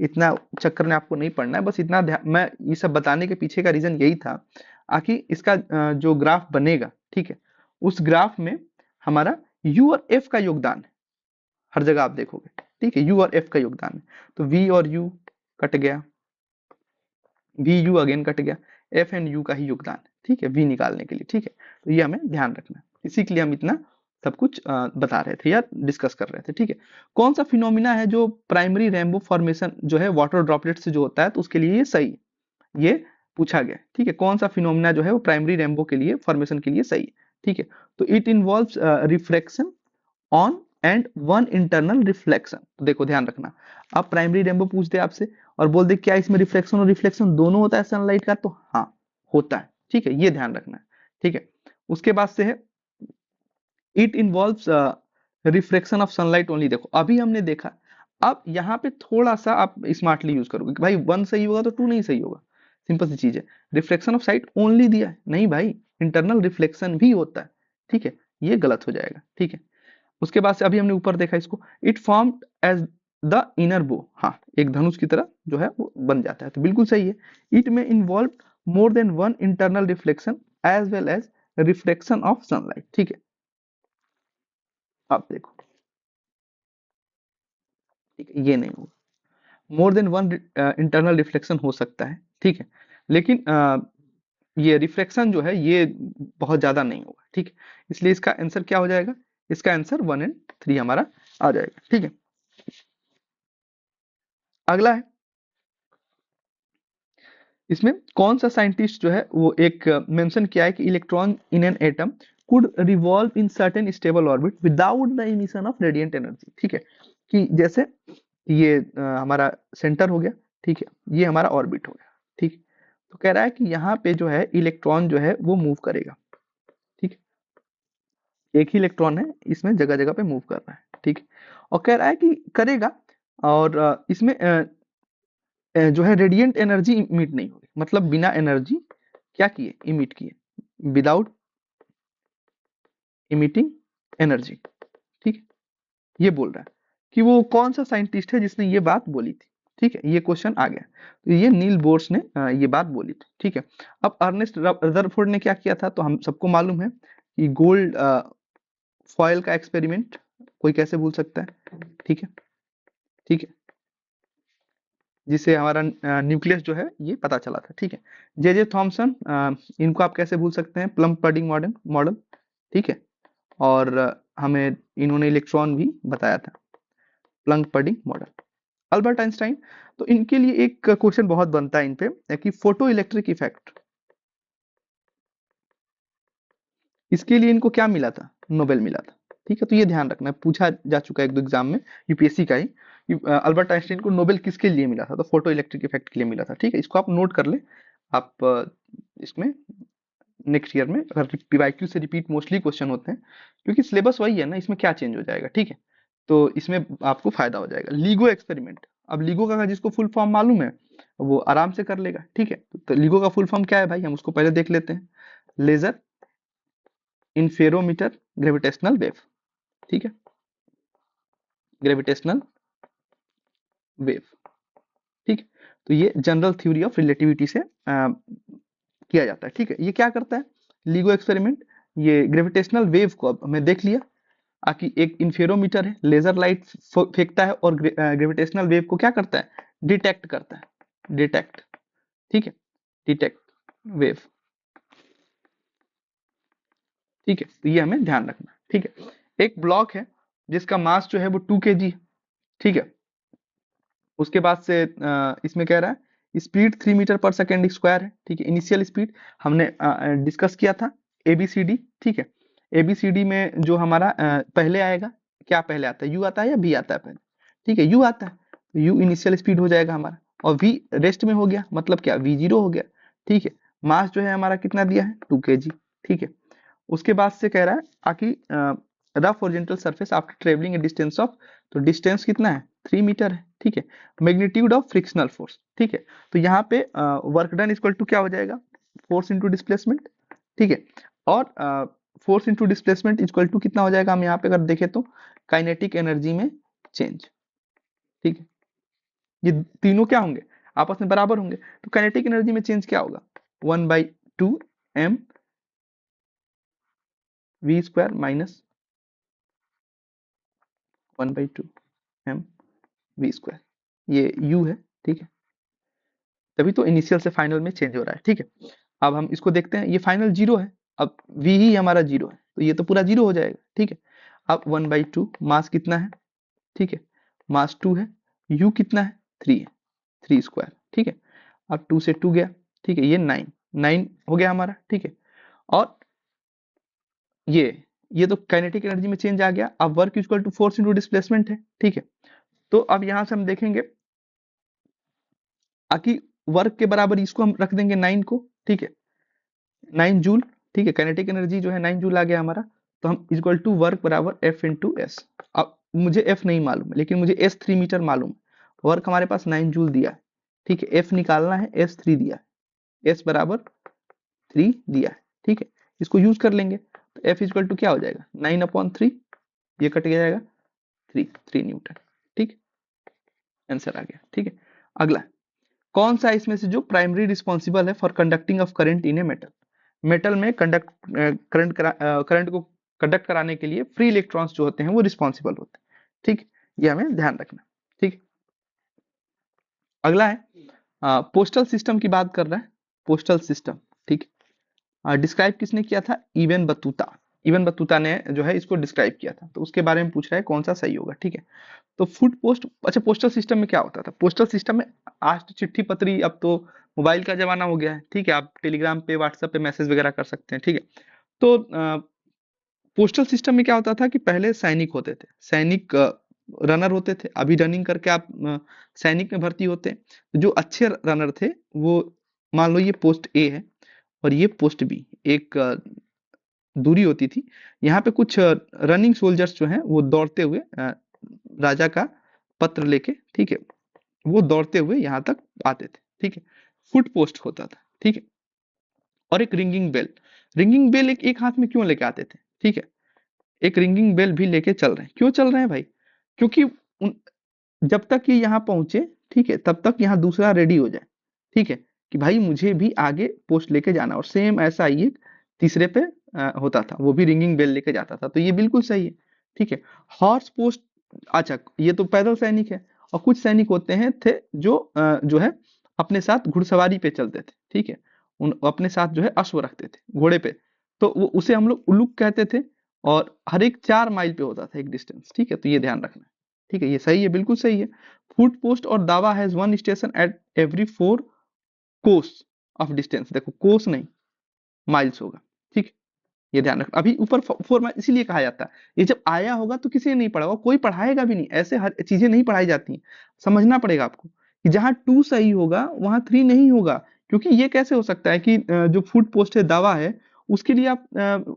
इतना चक्कर में आपको नहीं पढ़ना है, बस इतना ध्यान, मैं ये सब बताने के पीछे का रीजन यही था, आकि इसका जो ग्राफ बनेगा, ठीक है, उस ग्राफ में हमारा u और f का योगदान है। हर जगह आप देखोगे, ठीक है, u और f का योगदान है, तो v और u कट गया, वी यू अगेन कट गया, एफ एंड यू का ही योगदान है। ठीक है, वी निकालने के लिए। ठीक है, तो ये हमें ध्यान रखना है, इसी के लिए हम इतना सब कुछ बता रहे थे या डिस्कस कर रहे थे। ठीक है, कौन सा फिनोमिना है जो प्राइमरी रेनबो फॉर्मेशन जो है वाटर ड्रॉपलेट से जो होता है, तो उसके लिए ये सही, ये पूछा गया। ठीक है, कौन सा फिनोमिना जो है वो प्राइमरी रेनबो के लिए फॉर्मेशन के लिए सही है। ठीक है, तो it involves reflection on and one internal reflection. तो देखो ध्यान रखना, आप प्राइमरी रेनबो पूछ दे आपसे और बोल दे क्या इसमें रिफ्लेक्शन और रिफ्लेक्शन दोनों होता है सनलाइट का, तो हाँ होता है। ठीक है, ये ध्यान रखना है। ठीक है, उसके बाद से है it involves reflection of sunlight only. देखो अभी हमने देखा, अब यहाँ पे थोड़ा सा आप स्मार्टली यूज करोगे कि भाई 1 सही होगा तो 2 नहीं सही होगा। सिंपल सी चीज है, रिफ्लेक्शन ऑफ साइट ओनली दिया है, नहीं भाई, इंटरनल रिफ्लेक्शन भी होता है। ठीक है, ये गलत हो जाएगा। ठीक है, उसके बाद से अभी हमने ऊपर देखा इसको, it form as the inner bow, हाँ एक धनुष की तरह जो है वो बन जाता है, तो बिल्कुल सही है। इट में involve more than one internal reflection as well as reflection of sunlight. ठीक है, आप देखो, ठीक है, ये नहीं होगा, more than one internal reflection हो सकता है। ठीक है, लेकिन ये रिफ्लेक्शन जो है ये बहुत ज्यादा नहीं होगा। ठीक है, इसलिए इसका आंसर क्या हो जाएगा, इसका आंसर 1 एंड 3 हमारा आ जाएगा। ठीक है, अगला है इसमें कौन सा साइंटिस्ट जो है वो एक मेंशन किया है कि electron in an atom could revolve in certain stable orbit without the emission of radiant energy. ठीक है, कि जैसे ये हमारा सेंटर हो गया, ठीक है, ये हमारा ऑर्बिट हो गया, ठीक। तो कह रहा है कि यहाँ पे जो है इलेक्ट्रॉन जो है वो मूव करेगा, ठीक है, एक ही इलेक्ट्रॉन है, इसमें जगह जगह पे मूव कर रहा है, ठीक है, और कह रहा है कि करेगा, और इसमें जो है रेडिएंट एनर्जी इमिट नहीं होगी, मतलब बिना एनर्जी क्या किए, इमिट किए, विदाउट इमिटिंग एनर्जी, ठीक है। ये बोल रहा है कि वो कौन सा साइंटिस्ट है जिसने ये बात बोली थी, ठीक है, ये क्वेश्चन आ गया। तो ये नील बोर्स ने ये बात बोली थी, ठीक है। अब अर्नेस्ट रदरफोर्ड ने क्या किया था, तो हम सबको मालूम है कि गोल्ड फॉयल का एक्सपेरिमेंट कोई कैसे भूल सकता है, ठीक है, ठीक है, जिससे हमारा न्यूक्लियस जो है ये पता चला था, ठीक है। जे जे थॉमसन, इनको आप कैसे भूल सकते हैं, प्लम पडिंग मॉडल मॉडल, ठीक है, और हमें इन्होंने इलेक्ट्रॉन भी बताया था, Planck pudding model. Albert Einstein, तो इनके लिए एक क्वेश्चन बहुत बनता है इन पे कि फोटो इलेक्ट्रिक इफेक्ट, इसके लिए इनको क्या मिला था, नोबेल मिला था, ठीक है। तो ये ध्यान रखना, पूछा जा चुका है एक दो एग्जाम में, यूपीएससी का ही, अल्बर्ट आइंस्टाइन को नोबेल किसके लिए मिला था, तो फोटो इलेक्ट्रिक इफेक्ट के लिए मिला था, ठीक है। इसको आप नोट कर ले, आप इसमें नेक्स्ट ईयर में अगर पीवाईक्यू से रिपीट मोस्टली क्वेश्चन होते हैं, क्योंकि सिलेबस वही है ना, इसमें क्या चेंज हो जाएगा, ठीक है। तो इसमें आपको फायदा हो जाएगा। लीगो एक्सपेरिमेंट, अब लीगो का जिसको फुल फॉर्म मालूम है वो आराम से कर लेगा, ठीक है। तो लीगो का फुल फॉर्म क्या है भाई, हम उसको पहले देख लेते हैं, लेजर इंफेरोमीटर ग्रेविटेशनल वेव, ठीक है, ग्रेविटेशनल वेव, ठीक है। तो ये जनरल थ्योरी ऑफ रिलेटिविटी से किया जाता है, ठीक है। ये क्या करता है लीगो एक्सपेरिमेंट, ये ग्रेविटेशनल वेव को, अब हमें देख लिया आकि एक इंफेरोमीटर है, लेजर लाइट फेंकता है, और ग्रेविटेशनल वेव को क्या करता है, डिटेक्ट करता है, डिटेक्ट, ठीक है, डिटेक्ट वेव, ठीक है। तो ये हमें ध्यान रखना, ठीक है। एक ब्लॉक है जिसका मास जो है वो 2 kg, ठीक है। उसके बाद से इसमें कह रहा है स्पीड 3 मीटर पर सेकेंड स्क्वायर है, ठीक है। इनिशियल स्पीड हमने डिस्कस किया था, एबीसीडी, ठीक है। एबीसीडी में जो हमारा पहले आएगा, क्या पहले आता है, यू आता है या बी आता है पहले, ठीक है, यू आता है, तो यू इनिशियल स्पीड हो जाएगा हमारा, और वी रेस्ट में हो गया, मतलब क्या, वी जीरो हो गया, ठीक है। मास जो है हमारा कितना दिया है, 2 kg, ठीक है। उसके बाद से कह रहा है आकि rough horizontal surface after travelling A distance of, तो डिस्टेंस कितना है, 3 मीटर है, ठीक है। मैग्नीट्यूड ऑफ फ्रिक्शनल फोर्स, ठीक है। तो यहाँ पे वर्क डन इक्वल टू क्या हो जाएगा, फोर्स इंटू डिस्प्लेसमेंट, ठीक है। और force into displacement equal to कितना हो जाएगा, हम यहाँ पे अगर देखें तो काइनेटिक एनर्जी में चेंज, ठीक है। ये तीनों क्या होंगे, आपस में बराबर होंगे, तो काइनेटिक एनर्जी में चेंज क्या होगा, 1/2 m v square minus 1/2 m v square, ये u है, ठीक है। तभी तो इनिशियल से फाइनल में चेंज हो रहा है, ठीक है। अब हम इसको देखते हैं, ये फाइनल जीरो है, अब v ही हमारा जीरो है, तो ये तो पूरा जीरो हो जाएगा, ठीक है। अब 1/2, मास कितना है, ठीक है, मास 2 है, u कितना है, 3 है, 3 स्क्वायर, ठीक है। अब 2 से 2 गया, ठीक है, ये 9 हो गया हमारा, ठीक है। और ये तो काइनेटिक एनर्जी में चेंज आ गया। अब work equal to force into displacement है, ठीक है। तो अब यहां से हम देखेंगे आकि वर्क के बराबर इसको हम रख देंगे 9 को, ठीक है, 9 जूल, ठीक है। काइनेटिक एनर्जी जो है 9 जूल आ गया हमारा, तो हम इक्वल टू वर्क बराबर एफ इंटू एस। अब मुझे एफ नहीं मालूम है, लेकिन मुझे एस 3 मीटर मालूम है, वर्क हमारे पास 9 जूल दिया है, ठीक है। एफ निकालना है, एस 3 दिया है, एस बराबर 3 दिया है, ठीक है। इसको यूज कर लेंगे, तो एफ इक्वल टू क्या हो जाएगा, 9/3, ये कट जाएगा, 3 न्यूटन, ठीक, आंसर आ गया, ठीक है। अगला, कौन सा इसमें से जो प्राइमरी रिस्पॉन्सिबल है for conducting of current in a metal, metal में करंट को कंडक्ट कराने के लिए फ्री इलेक्ट्रॉन्स जो होते हैं वो रिस्पॉन्सिबल होते हैं, ठीक, ये हमें ध्यान रखना, ठीक। अगला है पोस्टल सिस्टम की बात कर रहा है, पोस्टल सिस्टम, ठीक। डिस्क्राइब किसने किया था, इवन बतूता, इवन बतूता ने जो है इसको डिस्क्राइब किया था, तो उसके बारे में पूछ रहा है कौन सा सही होगा, ठीक है। तो फुट पोस्ट, अच्छा पोस्टल सिस्टम में क्या होता था, पोस्टल सिस्टम में आज तो चिट्ठी पत्री, अब तो मोबाइल का जमाना हो गया है, ठीक है, आप टेलीग्राम पे व्हाट्सएप पे मैसेज वगैरह कर सकते हैं, ठीक है। तो पोस्टल सिस्टम में क्या होता था कि पहले सैनिक होते थे, सैनिक रनर होते थे, अभी रनिंग करके आप सैनिक में भर्ती होते हैं। तो जो अच्छे रनर थे वो, मान लो ये पोस्ट ए है और ये पोस्ट बी, एक दूरी होती थी। यहाँ पे कुछ रनिंग सोल्जर्स जो हैं वो दौड़ते हुए राजा का पत्र लेके, ठीक है, वो दौड़ते हुए यहाँ तक आते थे, ठीक है। फुट पोस्ट होता था, ठीक है। और एक रिंगिंग बेल, रिंगिंग बेल एक हाथ में क्यों लेके आते थे, ठीक है, एक रिंगिंग बेल भी लेके चल रहे हैं, क्यों चल रहे हैं भाई, क्योंकि जब तक ये यहाँ पहुंचे, ठीक है, तब तक यहाँ दूसरा रेडी हो जाए, ठीक है, कि भाई मुझे भी आगे पोस्ट लेके जाना। और सेम ऐसा ही एक तीसरे पे होता था, वो भी रिंगिंग बेल लेके जाता था, तो ये बिल्कुल सही है, ठीक है। हॉर्स पोस्ट, अच्छा ये तो पैदल सैनिक है, और कुछ सैनिक होते हैं थे जो है अपने साथ घुड़सवारी पे चलते थे, ठीक है, उन अपने साथ जो है अश्व रखते थे घोड़े पे, तो वो उसे हम लोग उलूक कहते थे। और हर एक 4 माइल पे होता था एक डिस्टेंस, ठीक है, तो ये ध्यान रखना, ठीक है, ये सही है, बिल्कुल सही है। फुट पोस्ट और दावा has one station at every 4 cos of distance, देखो कोस नहीं माइल्स होगा, ठीक, ये ध्यान रखना। अभी ऊपर 4 माइल इसीलिए कहा जाता है, ये जब आया होगा तो किसी ने नहीं पढ़ा होगा, कोई पढ़ाएगा भी नहीं, ऐसे हर चीजें नहीं पढ़ाई जाती हैं, समझना पड़ेगा आपको कि जहां 2 सही होगा वहां 3 नहीं होगा। क्योंकि ये कैसे हो सकता है कि जो फुट पोस्ट है दावा है, उसके लिए आप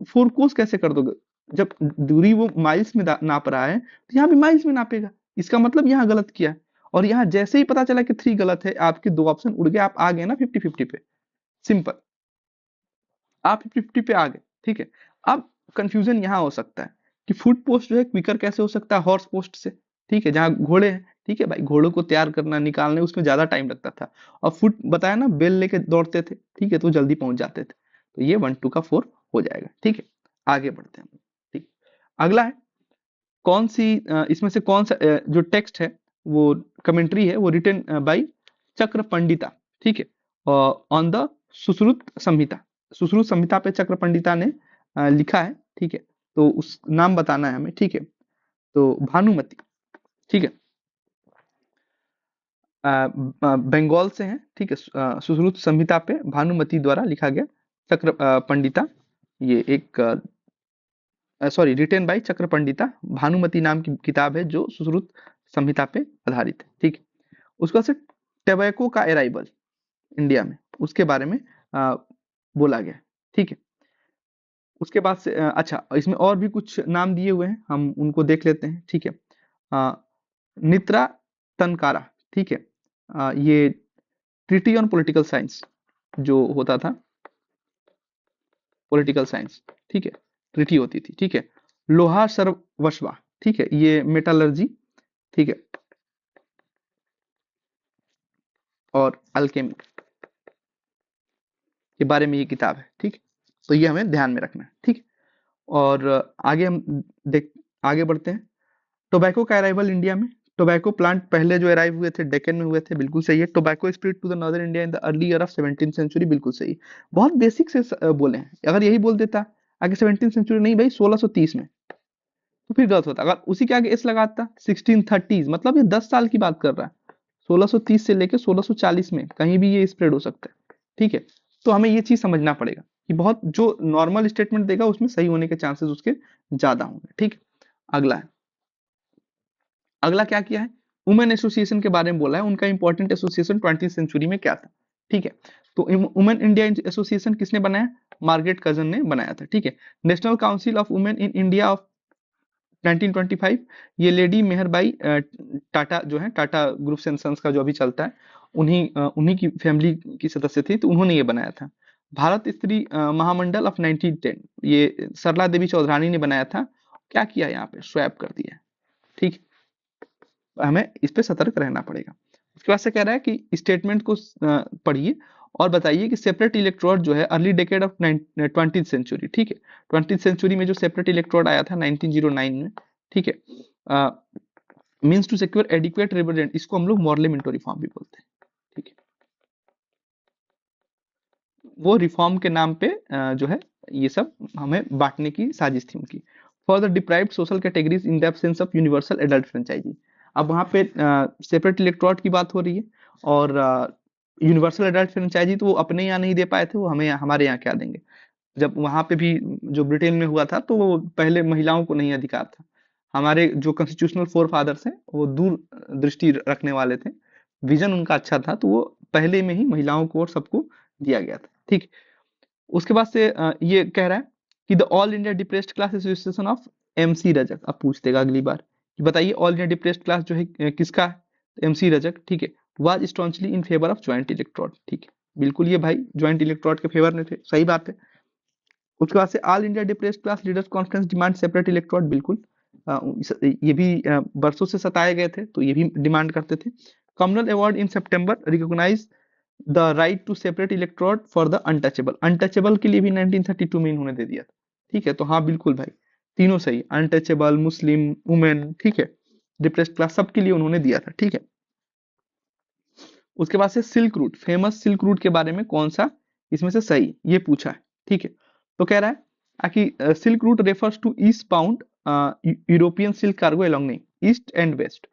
4 कोस कैसे कर दोगे, जब दूरी वो माइल्स में नाप रहा है तो यहाँ भी माइल्स में नापेगा, इसका मतलब यहाँ गलत किया है। और यहाँ जैसे ही पता चला कि 3 गलत है, आपके 2 ऑप्शन उड़ गए, आप आ गए ना 50-50 पे, सिंपल, आप 50 पे आ गए, ठीक है। अब कंफ्यूजन यहाँ हो सकता है कि फुट पोस्ट जो है क्विकर कैसे हो सकता है हॉर्स पोस्ट से, ठीक है, जहाँ घोड़े हैं, ठीक है भाई, घोड़ों को तैयार करना निकालने उसमें ज्यादा टाइम लगता था, और फुट बताया ना बेल लेके दौड़ते थे, ठीक है, तो जल्दी पहुंच जाते थे। तो ये 1 2 का 4 हो जाएगा, ठीक है। आगे बढ़ते हैं, ठीक। अगला है, कौन सी इसमें से कौन सा जो टेक्स्ट है वो कमेंट्री है, वो रिटन बाय चक्र पंडिता, ठीक है, ऑन द सुश्रुत संहिता, सुश्रुत संहिता पे चक्र पंडिता ने लिखा है, ठीक है, तो उस नाम बताना है हमें, ठीक है। तो भानुमति, ठीक है, बंगाल से है, ठीक है, सुश्रुत संहिता पे भानुमति द्वारा लिखा गया चक्र पंडिता, ये एक सॉरी रिटेन बाय चक्र पंडिता, भानुमति नाम की किताब है जो सुश्रुत संहिता पे आधारित है, ठीक है। उसके बाद से टबैको का अराइवल इंडिया में, उसके बारे में बोला गया, ठीक है। उसके बाद से अच्छा इसमें और भी कुछ नाम दिए हुए हैं, हम उनको देख लेते हैं, ठीक है। नित्रा तनकारा, ठीक है, ये ट्रीटी ऑन पॉलिटिकल साइंस जो होता था, पॉलिटिकल साइंस, ठीक है, ट्रीटी होती थी, ठीक है। लोहा सर्वस्वा, ठीक है, ये मेटालर्जी, ठीक है, और अल्केमी के बारे में ये किताब है, ठीक। तो ये हमें ध्यान में रखना है, ठीक। और आगे हम देख आगे बढ़ते हैं। टोबैको का अराइवल इंडिया में, टोबैको प्लांट पहले जो अराइव हुए थे डेक्कन में हुए थे, बिल्कुल सही है। Tobacco spread to the northern India in the early year of 17th century, बिल्कुल सही। बहुत बेसिक से बोले हैं, अगर यही बोल देता आगे 17th सेंचुरी नहीं भाई 1630 में, तो फिर गलत होता। अगर उसी के आगे एस लगाता 1630, मतलब ये 10 साल की बात कर रहा है, 1630 से लेकर 1640 में कहीं भी ये स्प्रेड हो सकता है, ठीक है। तो हमें ये चीज समझना पड़ेगा कि बहुत जो नॉर्मल स्टेटमेंट देगा उसमें सही होने के चांसेस उसके ज्यादा होंगे, ठीक। अगला है, अगला क्या किया है, वुमेन एसोसिएशन के बारे में बोला है, उनका इंपॉर्टेंट एसोसिएशन 20th सेंचुरी में क्या था, ठीक है। तो वुमेन इंडिया एसोसिएशन किसने बनाया, मार्गरेट कजन ने बनाया था, ठीक है। National council of women in India of 1925, ये लेडी मेहरबाई टाटा जो है, टाटा ग्रुप्स एंड सन्स का जो अभी चलता है, उन्हीं की फैमिली की सदस्य थी, तो उन्होंने ये बनाया था। भारत स्त्री महामंडल ऑफ 1910, ये सरला देवी चौधरानी ने बनाया था। क्या किया यहाँ पे, स्वैप कर दिया, ठीक। हमें इस पे सतर्क रहना पड़ेगा। उसके बाद से कह रहा है कि स्टेटमेंट को पढ़िए और बताइए कि सेपरेट इलेक्ट्रोड जो है early decade of 20th century, ठीक है, 20th सेंचुरी में जो सेपरेट इलेक्ट्रोड आया था 1909 में, ठीक है, means to secure adequate represent, इसको हम लोग मॉर्ले-मिंटो रिफॉर्म भी बोलते हैं, ठीक है। वो रिफॉर्म के नाम पे जो है ये सब हमें बांटने की साजिश थी उनकी। For the deprived social categories in the absence of universal adult franchise, अब वहाँ पे सेपरेट इलेक्ट्रोड की बात हो रही है, और यूनिवर्सल एडल्ट फ्रेंचाइजी तो वो अपने यहाँ नहीं दे पाए थे, वो हमें हमारे यहाँ क्या देंगे। जब वहां पे भी जो ब्रिटेन में हुआ था तो वो पहले महिलाओं को नहीं अधिकार था। हमारे जो कॉन्स्टिट्यूशनल फोर फादर्स हैं वो दूर दृष्टि रखने वाले थे, विजन उनका अच्छा था, तो वो पहले में ही महिलाओं को और सबको दिया गया था। ठीक। उसके बाद से ये कह रहा है कि the all India depressed class association of MC Rajak, अब पूछ देगा अगली बार कि बताइए ऑल इंडिया डिप्रेस्ड क्लास जो है किसका है, एमसी रजक। ठीक है। Was staunchly in favour of joint electorate. ठीक है, बिल्कुल ये भाई ज्वाइंट इलेक्ट्रोड के फेवर में थे, सही बात है। उसके बाद से all India depressed class leaders conference demand separate electrode, बिल्कुल ये भी बरसों से सताए गए थे तो ये भी डिमांड करते थे। Communal award in September recognise the right to separate electorate for the untouchable, untouchable के लिए भी 1932 में इन्होंने दे दिया था। ठीक है, तो हाँ बिल्कुल भाई, तीनों सही, अनटचेबल, मुस्लिम, वुमेन, ठीक है, डिप्रेस्ड क्लास, सबके लिए उन्होंने दिया था। ठीक है। उसके बाद से silk route, famous silk route के बारे में कौन सा इसमें से सही, ये पूछा है। ठीक है, तो कह रहा है कि silk route refers to eastbound European silk cargo along, नहीं, east and west.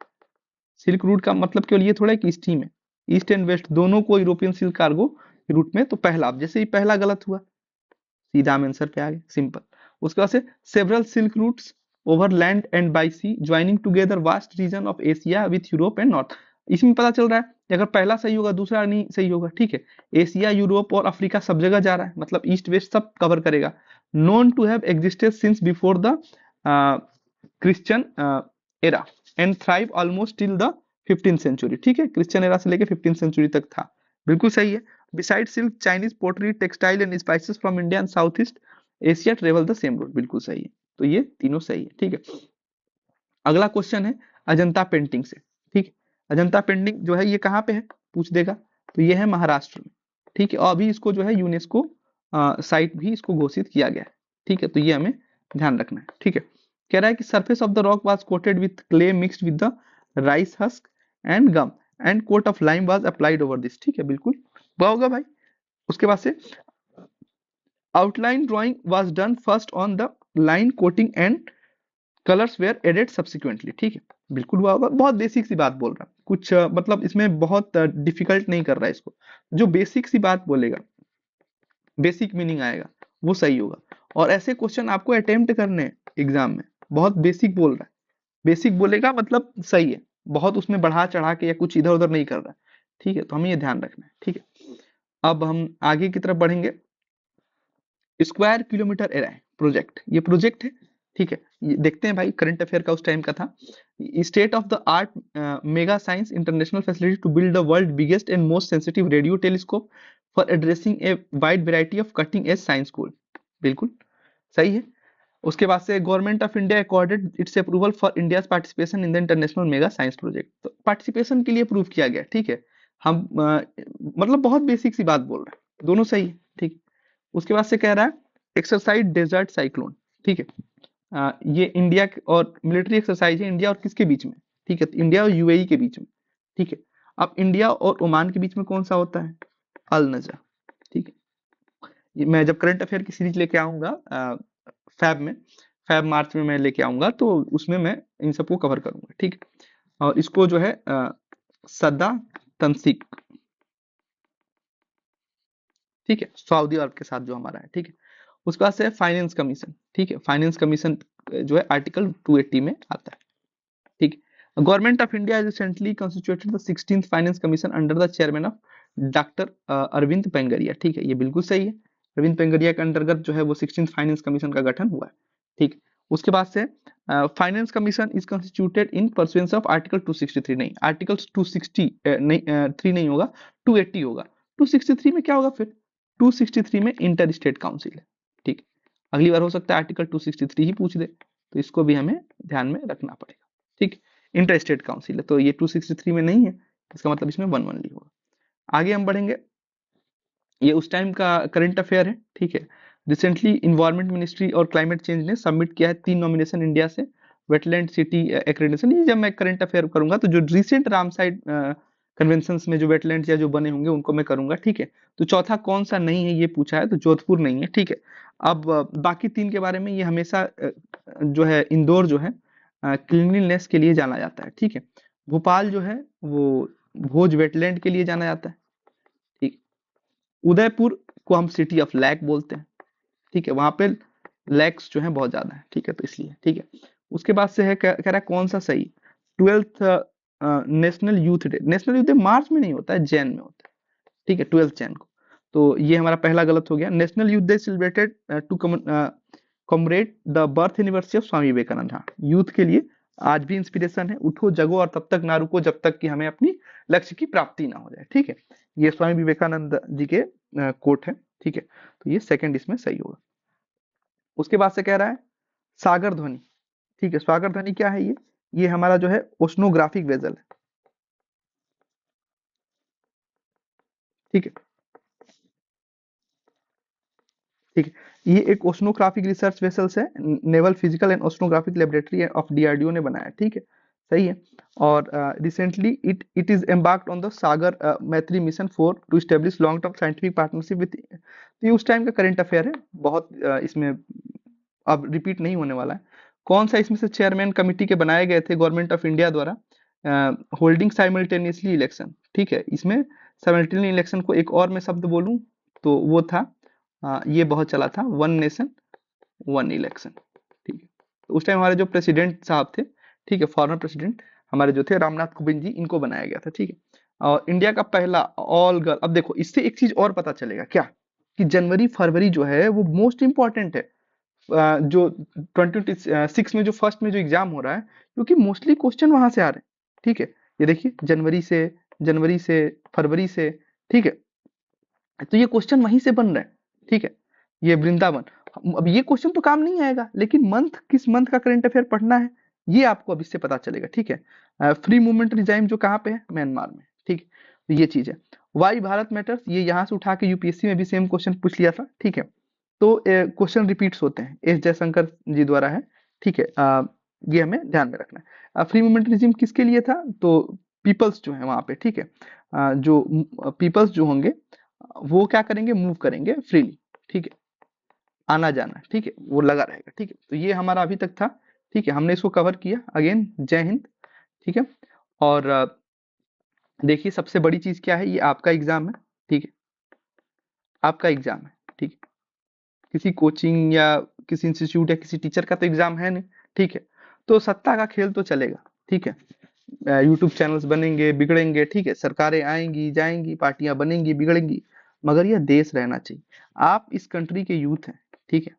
Silk route का मतलब केवल ये थोड़ा है कि ईस्ट ही में, ईस्ट एंड वेस्ट दोनों को यूरोपियन सिल्क कार्गो रूट में, तो पहला, अब जैसे ही पहला गलत हुआ सीधा हम आंसर पे आ गए, सिंपल। उसके बाद से several silk routes over land and by sea joining together vast region of Asia with Europe and north. इसमें पता चल रहा है कि अगर पहला सही होगा दूसरा नहीं सही होगा। ठीक है, एशिया, यूरोप और अफ्रीका सब जगह जा रहा है, मतलब ईस्ट वेस्ट सब कवर करेगा। Known to have existed since before the Christian era and thrive almost till the 15th century. ठीक है, क्रिश्चियन एरा से लेकर 15th सेंचुरी तक था, बिल्कुल सही है। Beside silk, Chinese pottery, textile and spices from India and south east Asia travel the same route, बिल्कुल सही है। तो ये तीनों सही है। ठीक है, अगला क्वेश्चन है अजंता पेंटिंग से। ठीक है, अजंता पेंटिंग जो है ये कहाँ पे है पूछ देगा, तो ये है महाराष्ट्र में। ठीक है, और अभी इसको जो है यूनेस्को साइट भी इसको घोषित किया गया है। ठीक है, तो ये हमें ध्यान रखना है। ठीक है, कह रहा है कि surface of the rock was coated with clay mixed with the rice husk and gum and coat of lime was applied over this. ठीक है, बिल्कुल हुआ होगा भाई। उसके बाद से outline drawing was done first on the line coating and colours were added subsequently. ठीक है, बिल्कुल हुआ होगा। बहुत बेसिक सी बात बोल रहा है, कुछ मतलब इसमें बहुत डिफिकल्ट नहीं कर रहा है इसको, जो बेसिक सी बात बोलेगा, बेसिक मीनिंग आएगा, वो सही होगा। और ऐसे क्वेश्चन आपको अटेम्प्ट करने हैं एग्जाम में, बहुत बेसिक बोल रहा है, बेसिक बोलेगा मतलब सही है, बहुत उसमें बढ़ा चढ़ा के या कुछ इधर उधर नहीं कर रहा है। ठीक है, तो हमें ये ध्यान रखना है। ठीक है, अब हम आगे की तरफ बढ़ेंगे। स्क्वायर किलोमीटर एराय प्रोजेक्ट, ये प्रोजेक्ट है। ठीक है, ये देखते हैं भाई, करंट अफेयर का उस टाइम का था। State of the art mega science international facility to build the world biggest and most sensitive radio telescope for addressing a wide variety of cutting edge science goal, बिल्कुल सही है। उसके बाद से government of India accorded its approval for India's participation in the international mega science project, तो पार्टिसिपेशन के लिए अप्रूव किया गया। ठीक है, हम मतलब बहुत बेसिक सी बात बोल रहे हैं, दोनों सही है। ठीक, उसके बाद से कह रहा है एक्सरसाइज डेजर्ट साइक्लोन। ठीक है, ये इंडिया और मिलिट्री एक्सरसाइज है, इंडिया और किसके बीच में, ठीक है, तो इंडिया और यूएई के बीच में। ठीक है, अब इंडिया और ओमान के बीच में कौन सा होता है, अल नजर। ठीक है, मैं जब करंट अफेयर की सीरीज लेके आऊंगा फैब में, फैब मार्च में मैं लेके आऊंगा, तो उसमें मैं इन सबको कवर करूंगा। ठीक है, और इसको जो है सदा तंसिक, ठीक है, सऊदी अरब के साथ जो हमारा है। ठीक है, उसके बाद से फाइनेंस कमीशन। ठीक है, फाइनेंस कमीशन जो है आर्टिकल 280 में आता है। ठीक है, government of India recently constituted the 16th finance commission under the chairman of doctor Arvind Panagariya. ठीक है, ये बिल्कुल सही है, अरविंद पेंगरिया के अंतर्गत जो है वो 16th फाइनेंस कमीशन का गठन हुआ है। ठीक, उसके बाद से finance commission is constituted in pursuance of article 263, नहीं, आर्टिकल 260 नहीं, 3 नहीं होगा, 280 होगा। 263 में क्या होगा फिर, 263 में इंटर स्टेट काउंसिल है। ठीक, अगली बार हो सकता है आर्टिकल 263 ही पूछ दे, तो इसको भी हमें ध्यान में रखना पड़ेगा। ठीक, इंटर स्टेट काउंसिल है, तो ये 263 में नहीं है, इसका मतलब इसमें 1 होगा। आगे हम बढ़ेंगे, ये उस टाइम का करंट अफेयर है। ठीक है, रिसेंटली इन्वायरमेंट मिनिस्ट्री और क्लाइमेट चेंज ने सबमिट किया है 3 नॉमिनेशन इंडिया से वेटलैंड सिटी एक्रेडिटेशन। ये जब मैं करंट अफेयर करूंगा तो जो रिसेंट रामसाइड कन्वेंशंस में जो वेटलैंड या जो बने होंगे उनको मैं करूंगा। ठीक है, तो चौथा कौन सा नहीं है ये पूछा है, तो जोधपुर नहीं है। ठीक है, अब बाकी 3 के बारे में, ये हमेशा जो है इंदौर जो है क्लीनलीनेस के लिए जाना जाता है। ठीक है, भोपाल जो है वो भोज वेटलैंड के लिए जाना जाता है। उदयपुर को हम सिटी ऑफ लैक बोलते हैं, ठीक है, वहां पे लैक्स जो है बहुत ज्यादा है, ठीक है, तो इसलिए, ठीक है। उसके बाद से है कह रहा है कौन सा सही, 12th national youth day, national youth day March में नहीं होता है, जैन में होता है, ठीक है, 12 जैन को। तो ये हमारा पहला गलत हो गया। National youth day celebrated to commemorate the birth anniversary of Swami Vivekananda. हाँ, यूथ के लिए आज भी इंस्पिरेशन है, उठो जगो और तब तक ना रुको जब तक कि हमें अपनी लक्ष्य की प्राप्ति ना हो जाए, ठीक है। ये स्वामी विवेकानंद जी के कोट है, ठीक है, तो ये सेकंड इसमें सही होगा। उसके बाद से कह रहा है सागर ध्वनि, ठीक है, सागर ध्वनि क्या है, ये हमारा जो है ओशनोग्राफिक वेजल है, ठीक है, ठीक है। ये एक ओशनोग्राफिक रिसर्च वेसल्स है, naval physical and oceanographic laboratory of DRDO ने बनाया है, ठीक है, सही है। और recently it is embarked on the Sagar Maitri mission for to establish long term scientific partnership with, तो ये उस टाइम का करंट अफेयर है, बहुत इसमें अब रिपीट नहीं होने वाला है। कौन सा इसमें से चेयरमैन कमिटी के बनाए गए थे गवर्नमेंट ऑफ इंडिया द्वारा, होल्डिंग साइमल्टेनियसली इलेक्शन, ठीक है, इसमें साइमल्टेनियस इलेक्शन को एक और मैं शब्द बोलूं तो वो था, ये बहुत चला था, वन नेशन वन इलेक्शन, ठीक है। तो उस टाइम हमारे जो प्रेसिडेंट साहब थे, ठीक है, फॉर्मर प्रेसिडेंट हमारे जो थे रामनाथ कोविंद जी, इनको बनाया गया था, ठीक है। और इंडिया का पहला ऑल गर्ल, अब देखो इससे एक चीज और पता चलेगा क्या, कि जनवरी फरवरी जो है वो मोस्ट इंपॉर्टेंट है, जो 26 में जो फर्स्ट में जो एग्जाम हो रहा है, क्योंकि मोस्टली क्वेश्चन वहां से आ रहे हैं, ठीक है। ये देखिए जनवरी से फरवरी से, ठीक है, तो ये क्वेश्चन वहीं से बन रहे हैं, ठीक है। ये वृंदावन, अब ये क्वेश्चन तो काम नहीं आएगा, लेकिन मंथ किस मंथ का करंट अफेयर पढ़ना है ये आपको अब इससे पता चलेगा, ठीक है। फ्री मूवमेंट रिजाइम जो कहाँ पे है, म्यांमार में, ठीक है, तो ये चीज है। वाई भारत मैटर्स, ये यहाँ से उठा के यूपीएससी में भी सेम क्वेश्चन पूछ लिया था, ठीक है। तो क्वेश्चन रिपीट्स होते हैं, एस जयशंकर जी द्वारा है, ठीक है, ये हमें ध्यान में रखना है। फ्री मूवमेंट रिजिम किसके लिए था, तो पीपल्स जो है वहां पे, ठीक है, जो पीपल्स जो होंगे वो क्या करेंगे, मूव करेंगे फ्रीली, ठीक है, आना जाना, ठीक है, वो लगा रहेगा, ठीक है। तो ये हमारा अभी तक था, ठीक है, हमने इसको कवर किया। अगेन जय हिंद, ठीक है। और देखिए सबसे बड़ी चीज क्या है, ये आपका एग्जाम है, ठीक है, आपका एग्जाम है, ठीक है, किसी कोचिंग या किसी इंस्टीट्यूट या किसी टीचर का तो एग्जाम है नहीं, ठीक है। तो सत्ता का खेल तो चलेगा, ठीक है, यूट्यूब चैनल्स बनेंगे बिगड़ेंगे, ठीक है, सरकारें आएंगी जाएंगी, पार्टियां बनेंगी बिगड़ेंगी, मगर यह देश रहना चाहिए। आप इस कंट्री के यूथ हैं, ठीक है,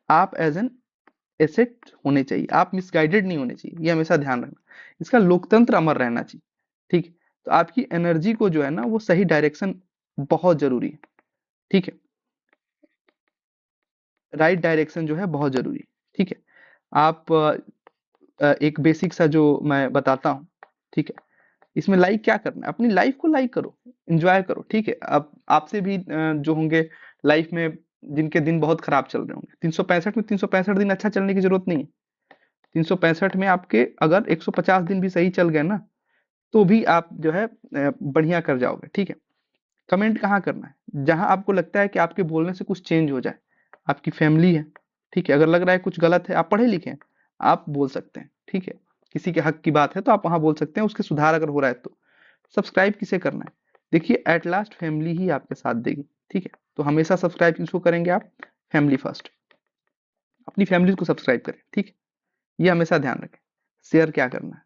आप एज एन एसेट होने चाहिए, आप मिसगाइडेड नहीं होने चाहिए, ये हमेशा ध्यान रखना। इसका लोकतंत्र अमर रहना चाहिए, ठीक है। तो आपकी एनर्जी को जो है ना वो सही डायरेक्शन बहुत जरूरी है, ठीक है, राइट डायरेक्शन जो है बहुत जरूरी है, ठीक है। आप एक बेसिक सा जो मैं बताता हूँ, ठीक है, इसमें लाइक क्या करना है, अपनी लाइफ को लाइक करो, एंजॉय करो, ठीक है। अब आपसे भी जो होंगे लाइफ में जिनके दिन बहुत खराब चल रहे होंगे, 365 में 365 दिन अच्छा चलने की जरूरत नहीं है, 365 में आपके अगर 150 दिन भी सही चल गए ना, तो भी आप जो है बढ़िया कर जाओगे, ठीक है। कमेंट कहाँ करना है, जहां आपको लगता है कि आपके बोलने से कुछ चेंज हो जाए, आपकी फैमिली है, ठीक है, अगर लग रहा है कुछ गलत है, आप पढ़े लिखे हैं, आप बोल सकते हैं, ठीक है, किसी के हक की बात है तो आप वहां बोल सकते हैं, उसके सुधार अगर हो रहा है तो। सब्सक्राइब किसे करना है, देखिए एट लास्ट फैमिली ही आपके साथ देगी, ठीक है, तो हमेशा सब्सक्राइब किसको करेंगे आप, फैमिली फर्स्ट, अपनी फैमिली को सब्सक्राइब करें, ठीक है, ये हमेशा ध्यान रखें। शेयर क्या करना है,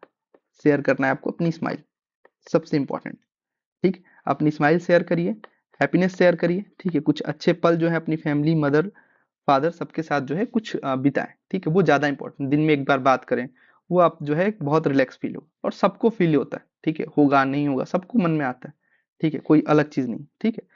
शेयर करना है आपको अपनी स्माइल, सबसे इंपॉर्टेंट, ठीक, अपनी स्माइल शेयर करिए, हैप्पीनेस शेयर करिए, ठीक है, कुछ अच्छे पल जो है अपनी फैमिली मदर फादर सबके साथ जो है कुछ बिताएं, ठीक है, वो ज्यादा इंपॉर्टेंट, दिन में एक बार बात करें, वो आप जो है बहुत रिलैक्स फील हो, और सबको फील होता है, ठीक है, होगा नहीं होगा सबको मन में आता है, ठीक है, कोई अलग चीज नहीं, ठीक है।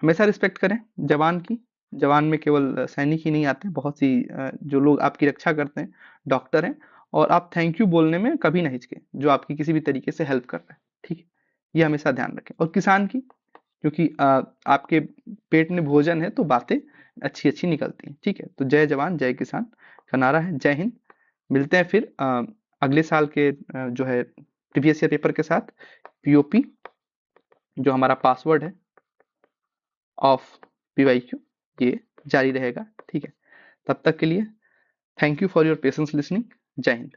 हमेशा रिस्पेक्ट करें जवान की, जवान में केवल सैनिक ही नहीं आते, बहुत सी जो लोग आपकी रक्षा करते हैं, डॉक्टर हैं, और आप थैंक यू बोलने में कभी ना हिचके, जो आपकी किसी भी तरीके से हेल्प कर रहे हैं, ठीक है, ये हमेशा ध्यान रखें। और किसान की, क्योंकि आपके पेट में भोजन है तो बातें अच्छी अच्छी निकलती हैं, ठीक है। तो जय जवान जय किसान का नारा है, जय हिंद। मिलते हैं फिर अगले साल के जो है प्रीवियस ईयर पेपर के साथ, पीओपी जो हमारा पासवर्ड है ऑफ पीवाईक्यू, ये जारी रहेगा, ठीक है। तब तक के लिए thank you for your patience listening, जय हिंद।